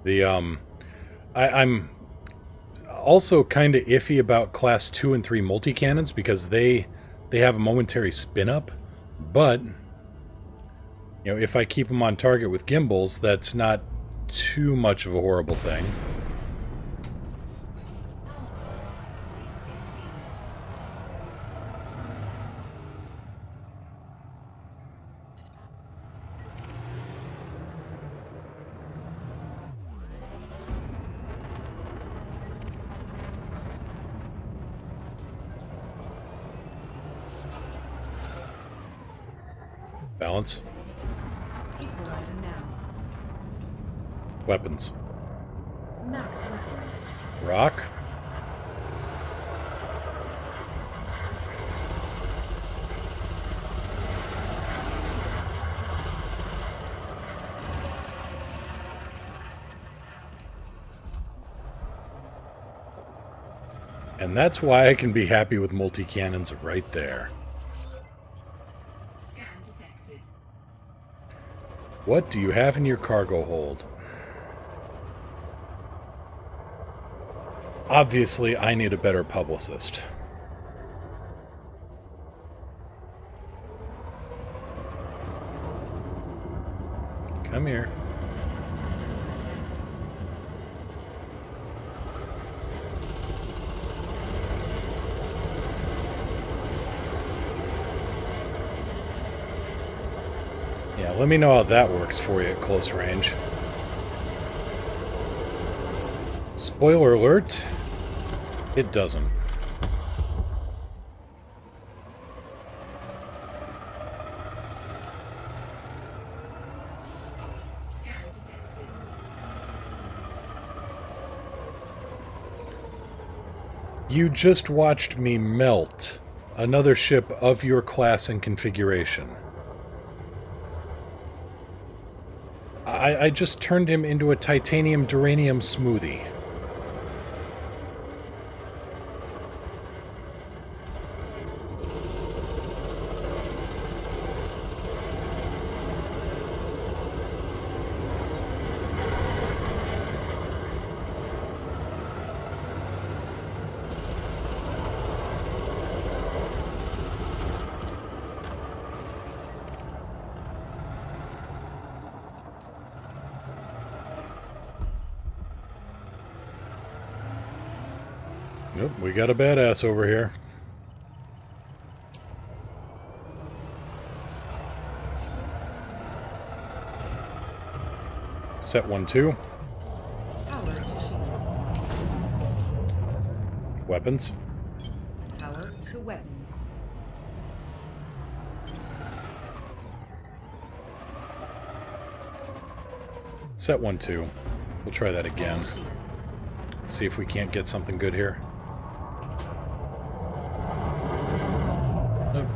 I'm also kind of iffy about class 2 and 3 multi-cannons because they have a momentary spin up, but if I keep them on target with gimbals, that's not too much of a horrible thing. Balance. Captain now. Weapons. Max weapons. Rock. And that's why I can be happy with multi-cannons right there. Scan detected. What do you have in your cargo hold? Obviously, I need a better publicist. Come here. Yeah, let me know how that works for you at close range. Spoiler alert, it doesn't. Scan detected. You just watched me melt another ship of your class and configuration. I just turned him into a titanium duranium smoothie. Yep, we got a badass over here. Set 1-2. Power to shields. Weapons. Power to weapons. Set 1-2. We'll try that again. Shields. See if we can't get something good here. Nope.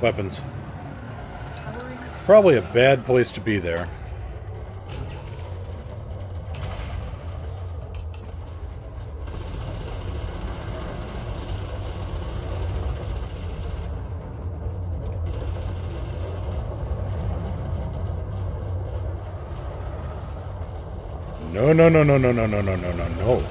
Weapons. Powering Probably a bad place to be there. No, no, no, no, no, no, no, no, no, no, no.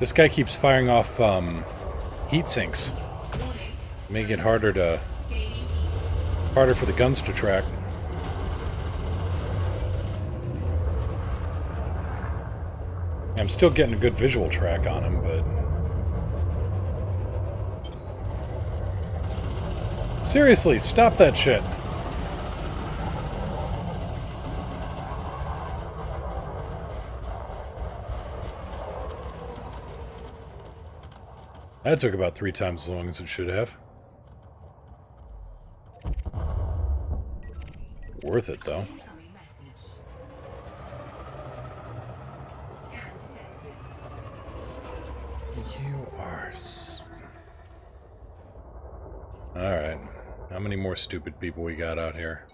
This guy keeps firing off heat sinks, Warning. making it harder Gaining heat. for the guns to track. I'm still getting a good visual track on him, but seriously, stop that shit. That took about 3 times as long as it should have. Worth it, though. Incoming message. Scan detected. You are Alright. How many more stupid people we got out here?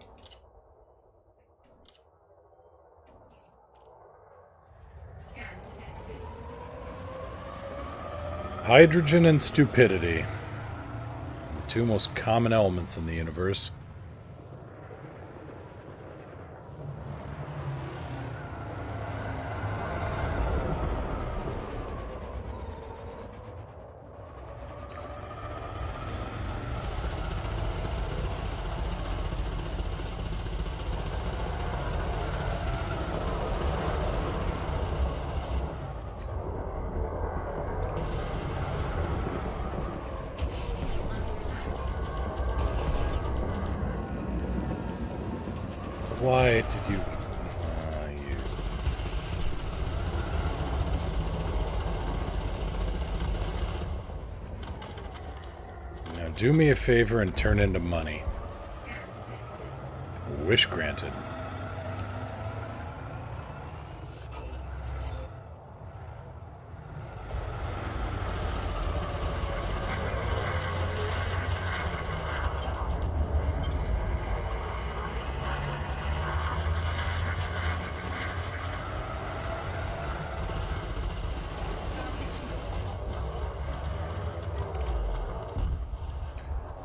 Scan detected. Hydrogen and stupidity. The 2 most common elements in the universe. Why did you... Now do me a favor and turn into money. Wish granted.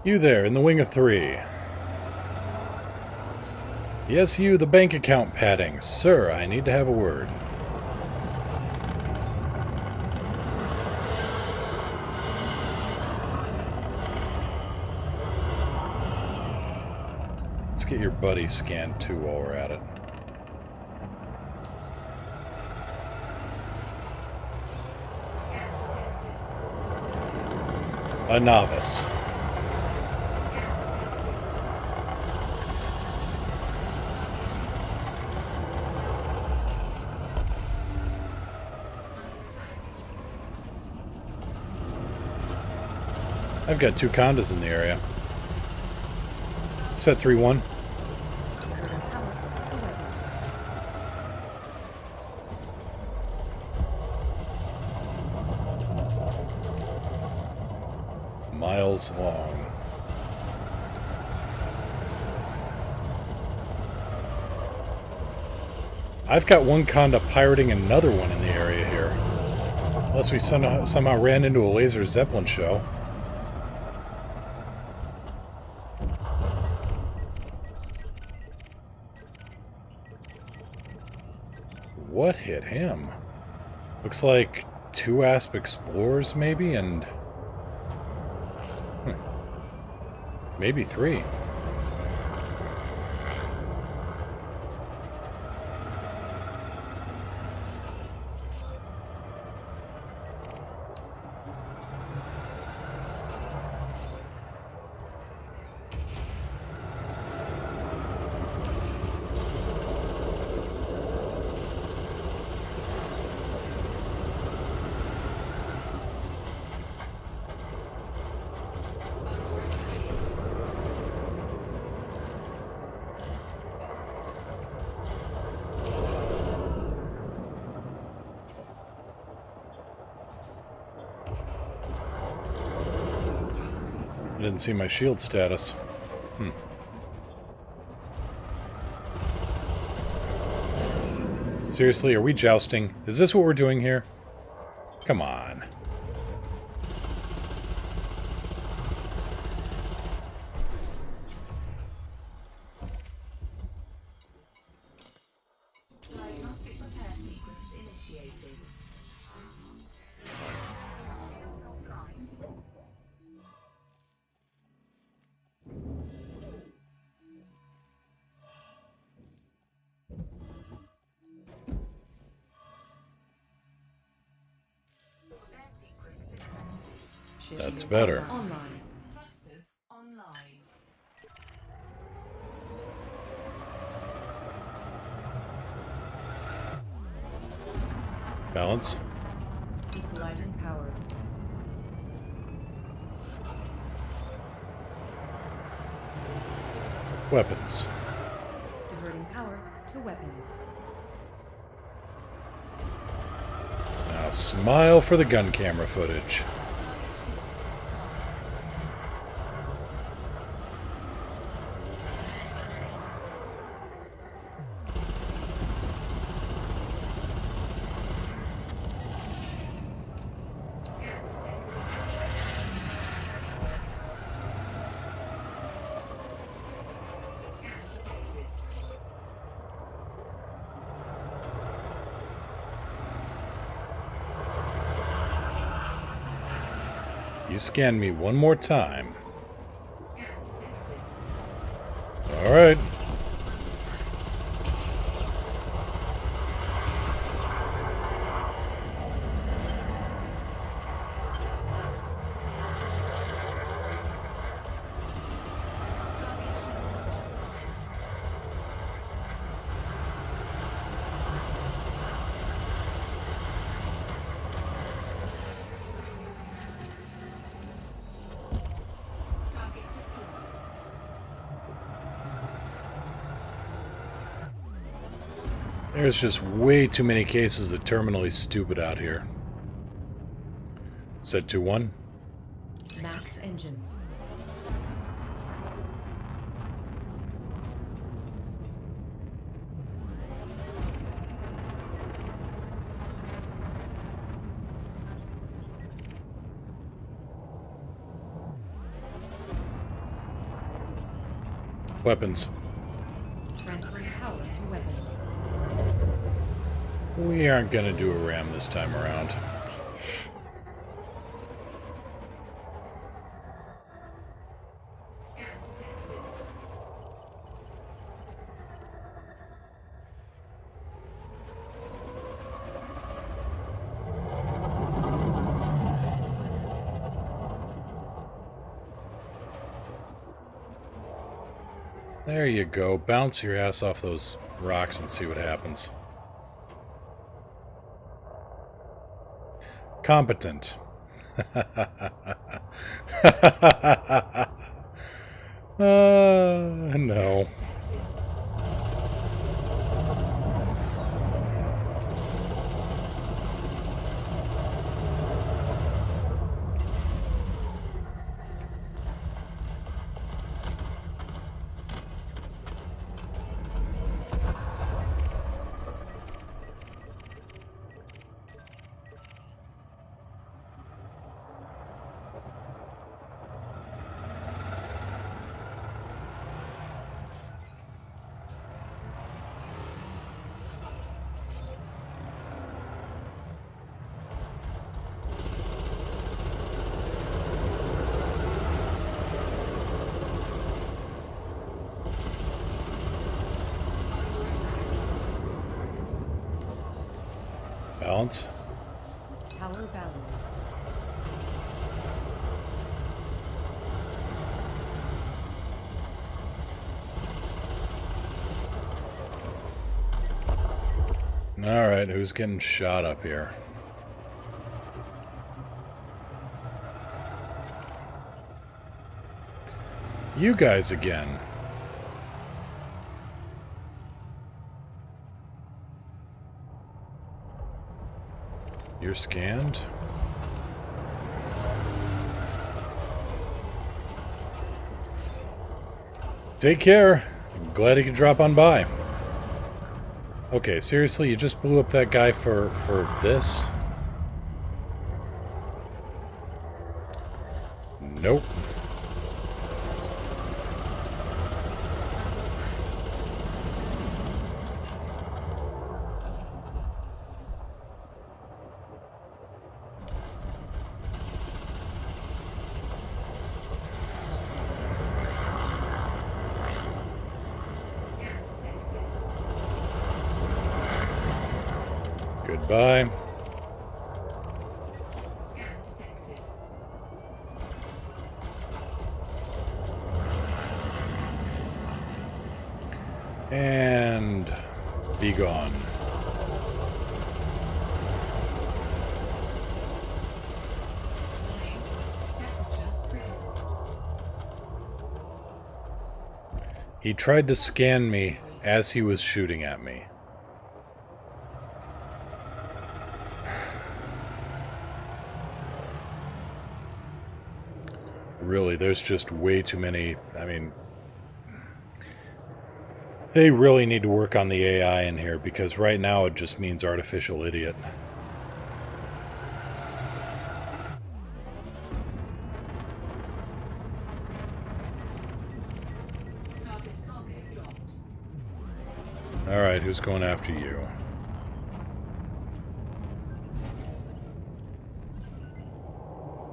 You there, in the wing of 3. Yes, you, the bank account padding. Sir, I need to have a word. Let's get your buddy scanned too while we're at it. A novice. I've got 2 condos in the area. Set 3-1. Miles long. I've got 1 conda pirating another one in the area here. Unless we somehow ran into a laser Zeppelin show. What hit him? Looks like 2 Asp Explorers, maybe, and... maybe 3. I didn't see my shield status. Seriously, are we jousting? Is this what we're doing here? Come on. Diagnostic repair sequence initiated. That's better. Online. Thrusters online. Balance. Equalizing power. Weapons. Diverting power to weapons. Now smile for the gun camera footage. You scan me one more time. Scan detected. All right. There's just way too many cases of terminally stupid out here. Set 2-1. Max engines. Weapons. Transferring power to weapons. We aren't gonna do a ram this time around. Scan detected. There you go. Bounce your ass off those rocks and see what happens. Competent. No. Balance. Power balance. Alright, who's getting shot up here? You guys again. You're scanned? Take care. I'm glad he could drop on by. Okay, seriously, you just blew up that guy for this? Nope. Scan detected. Goodbye. Scan detected. And be gone. Temperature critical. He tried to scan me as he was shooting at me. Really, there's just way too many. I mean, they really need to work on the AI in here because right now it just means artificial idiot. Target cargo dropped. Alright, who's going after you?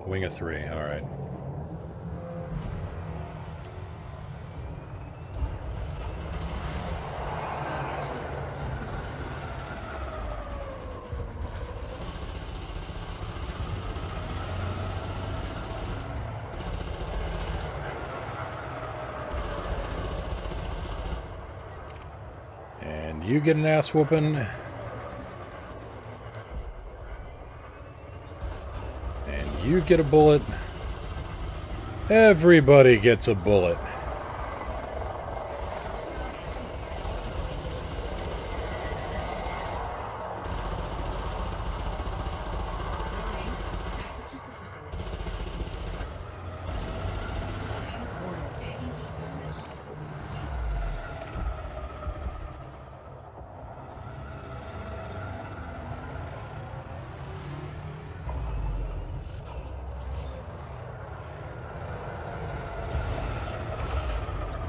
Wing of 3, alright. Target shields offline. And you get an ass whooping. And you get a bullet. Everybody gets a bullet.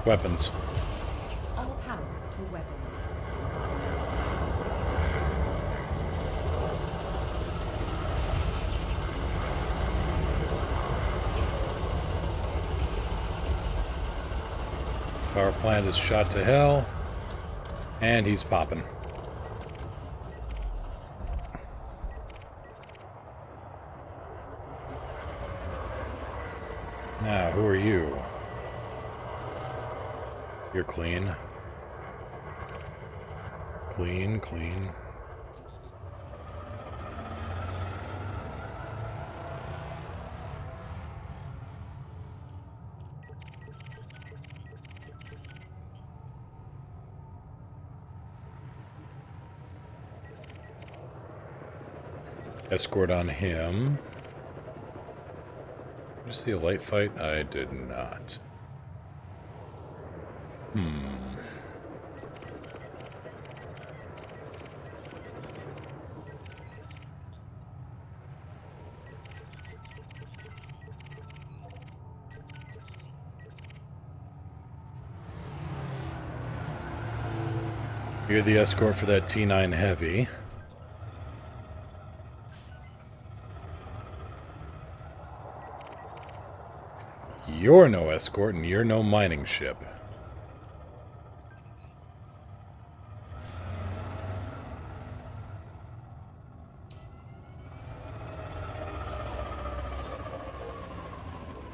Weapons. All power to weapons. Power plant is shot to hell. And he's popping. Now, who are you? You're clean. Clean, clean. Escort on him. Did you see a light fight? I did not. You're the escort for that T9 Heavy. You're no escort, and you're no mining ship.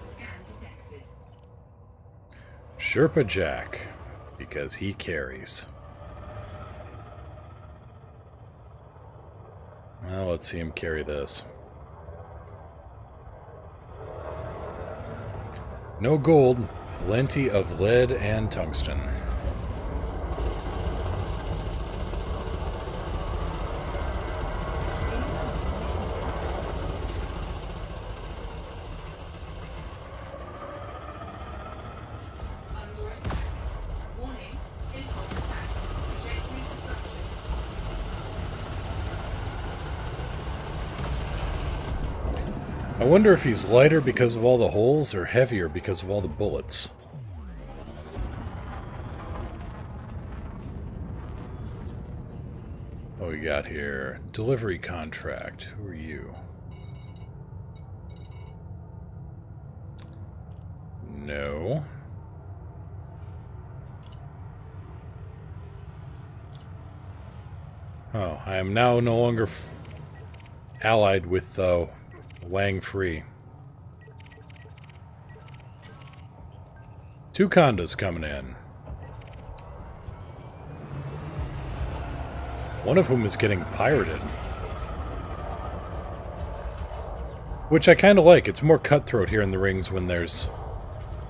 Scan detected. Sherpa Jack, because he carries. Well, let's see him carry this. No gold, plenty of lead and tungsten. Under attack. Warning. Impulse attack. Trajectory disruption. I wonder if he's lighter because of all the holes or heavier because of all the bullets. What we got here? Delivery contract. Who are you? No. Oh, I am now no longer allied with Wang Free. 2 condos coming in. One of whom is getting pirated. Which I kind of like. It's more cutthroat here in the rings when there's,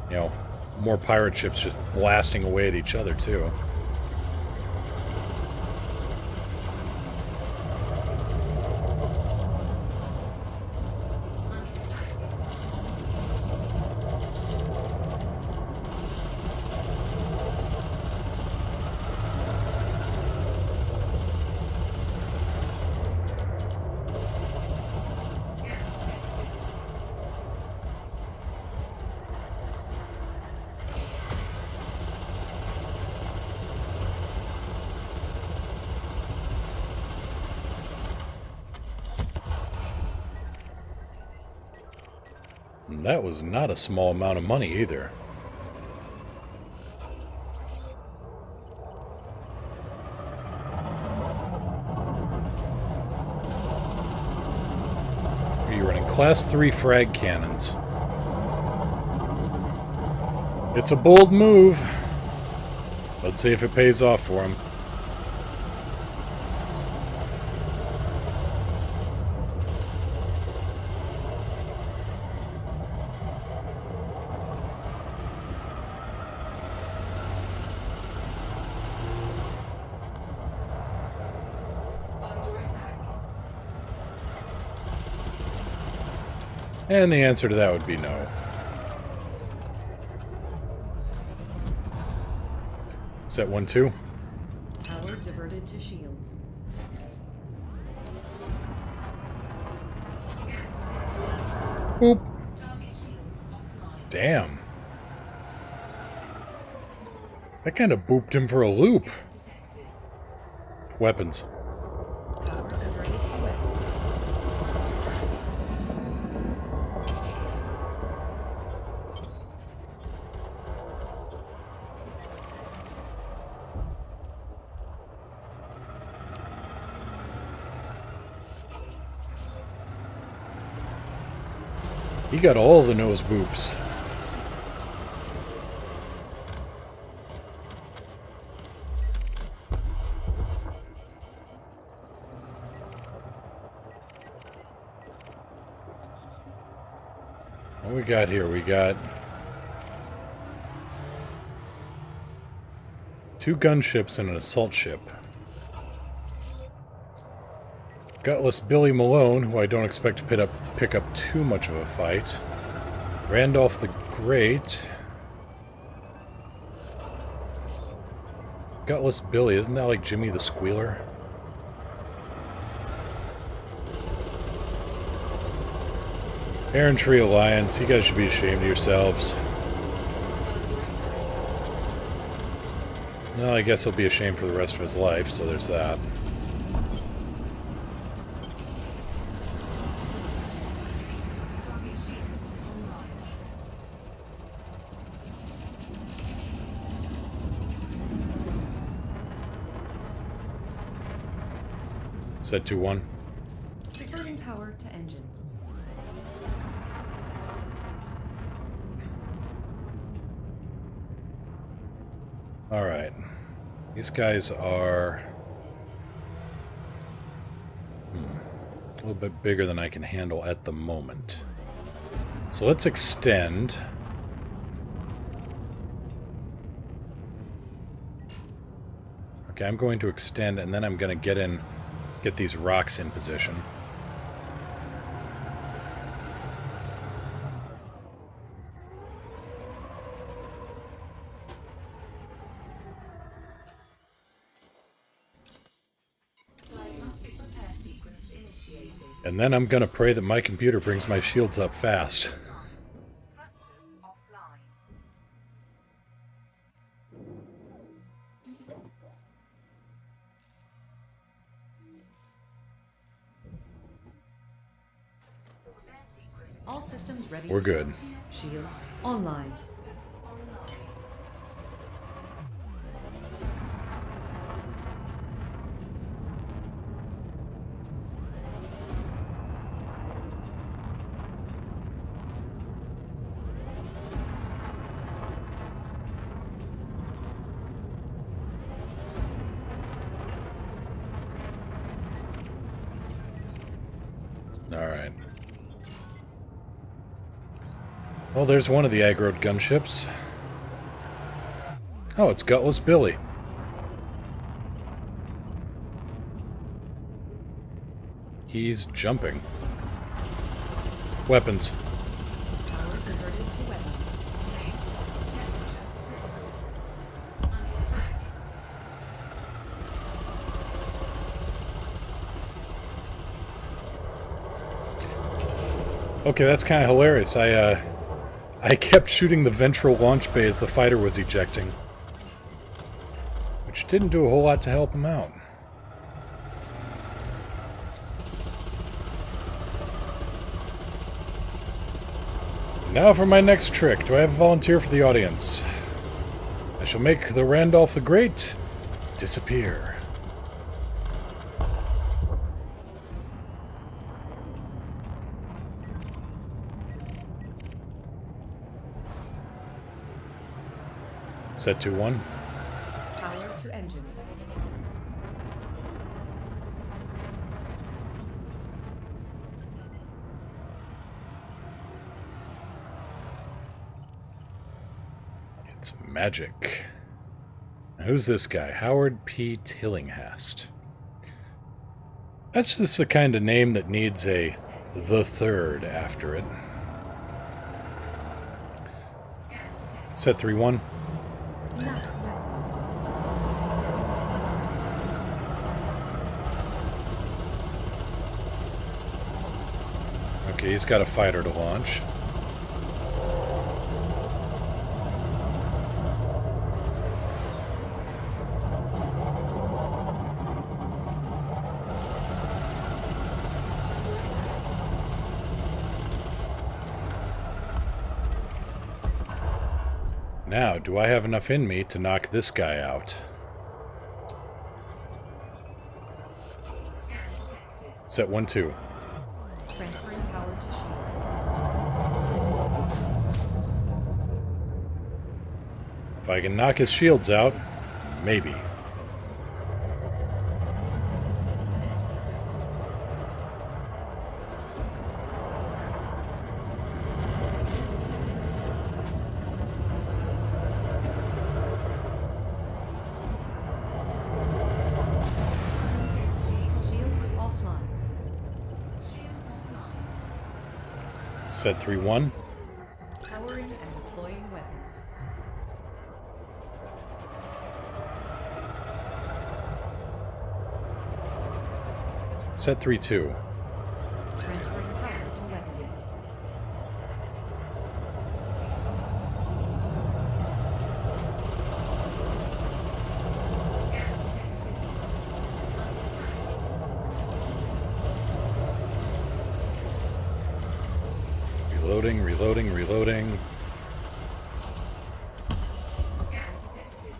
you know, more pirate ships just blasting away at each other, too. That was not a small amount of money either. You're running Class 3 frag cannons. It's a bold move. Let's see if it pays off for him. And the answer to that would be no. Set 1-2. Power diverted to shields. Boop. Target shields offline. Damn. I kind of booped him for a loop. Detected. Weapons. Power converted to weapon. He got all the nose boops. What we got here? We got 2 gunships and an assault ship. Gutless Billy Malone, who I don't expect to pick up too much of a fight. Randolph the Great. Gutless Billy, isn't that like Jimmy the Squealer? Tree Alliance, you guys should be ashamed of yourselves. Well, I guess he'll be ashamed for the rest of his life, so there's that. Target shields online. Set 2-1. Reverting power to engines. Alright. These guys are a little bit bigger than I can handle at the moment. So let's extend. Okay, I'm going to extend, and then I'm going to get these rocks in position. Diagnostic repair sequence initiated. And then I'm going to pray that my computer brings my shields up fast. All systems ready. We're to good. go. Shields online. Online. Alright. Well, there's one of the aggroed gunships. Oh, it's Gutless Billy. He's jumping. Weapons. Power converted to weapon. Under attack. Okay, that's kind of hilarious. I kept shooting the ventral launch bay as the fighter was ejecting, which didn't do a whole lot to help him out. Now for my next trick. Do I have a volunteer for the audience? I shall make the Randolph the Great disappear. Set 2-1. Power to engines. It's magic. Now, who's this guy? Howard P. Tillinghast. That's just the kind of name that needs a the third after it. Set 3-1. Max weapons. Okay, he's got a fighter to launch. Now, do I have enough in me to knock this guy out? Scan detected. Set 1-2. Transferring power to shields. If I can knock his shields out, maybe. Current energy Shields compromised. offline. Shields offline. Set 3-1. Powering and deploying weapons. Set 3-2. Transferring power to weapons. Scan detected. Reloading, reloading, reloading. Scan detected.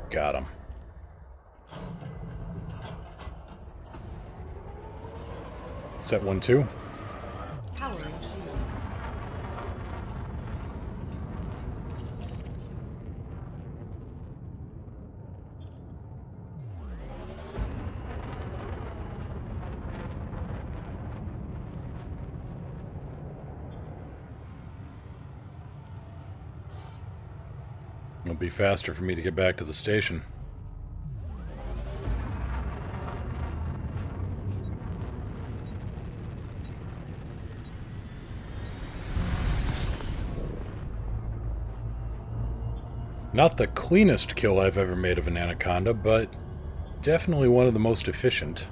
Got him. Set 1-2. Powering shields. It'll be faster for me to get back to the station. Not the cleanest kill I've ever made of an anaconda, but definitely one of the most efficient.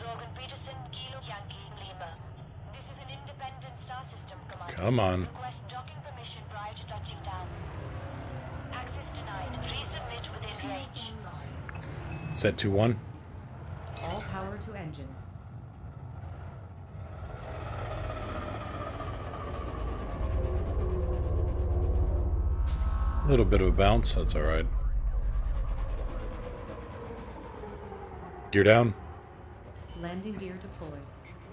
Zorgan Peterson, Kilo Yankee, Lima. This is an independent star system, Commander. Come on. Request docking permission prior to touching down. Access denied. Resubmit within Shields range. online. Set 2-1. All power to engines. A little bit of a bounce, that's alright. Gear down. Landing gear deployed. In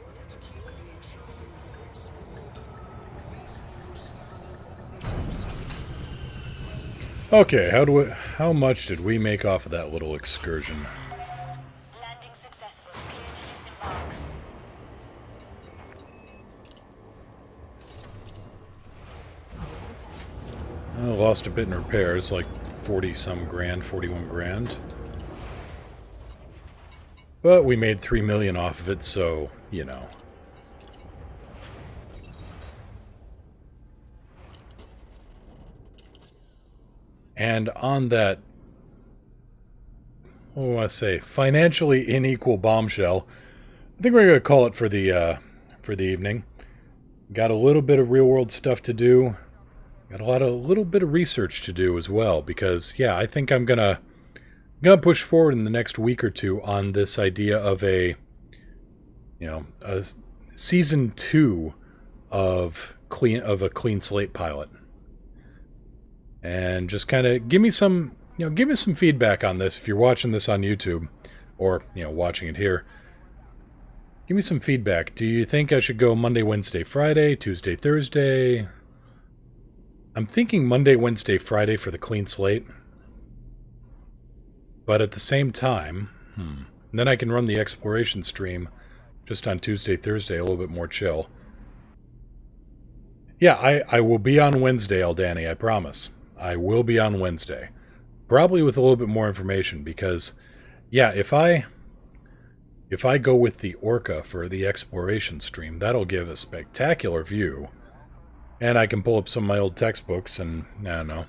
order to keep the traffic flowing smoothly, please follow standard operating procedures. Okay, how much did we make off of that little excursion? Landing successful. Clear to disembark. I lost a bit in repairs, like 40 some grand, 41 grand. But we made 3 million off of it, so, you know. And on that, what do I say, financially unequal bombshell, I think we're going to call it for the evening. Got a little bit of real-world stuff to do. Got a little bit of research to do as well, because, yeah, I think I'm gonna push forward in the next week or two on this idea of a season 2 of a clean slate pilot, and just kind of give me some feedback on this if you're watching this on YouTube, or watching it here. Give me some feedback. Do you think I should go Monday, Wednesday, Friday, Tuesday, Thursday? I'm thinking Monday, Wednesday, Friday for the clean slate. But at the same time, then I can run the exploration stream Just on Tuesday, Thursday, a little bit more chill. Yeah, I will be on Wednesday, Aldani, I promise. I will be on Wednesday. Probably with a little bit more information, because, yeah, if I go with the Orca for the exploration stream, that'll give a spectacular view. And I can pull up some of my old textbooks and, I don't know,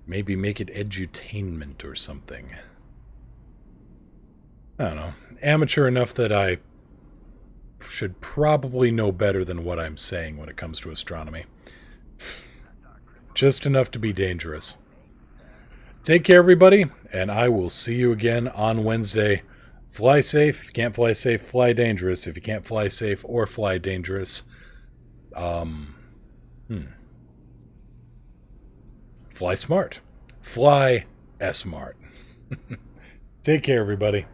maybe make it edutainment or something. I don't know. Amateur enough that I should probably know better than what I'm saying when it comes to astronomy. Just enough to be dangerous. Take care, everybody, and I will see you again on Wednesday. Fly safe. If you can't fly safe, fly dangerous. If you can't fly safe or fly dangerous, fly smart. Fly S-smart. Take care, everybody.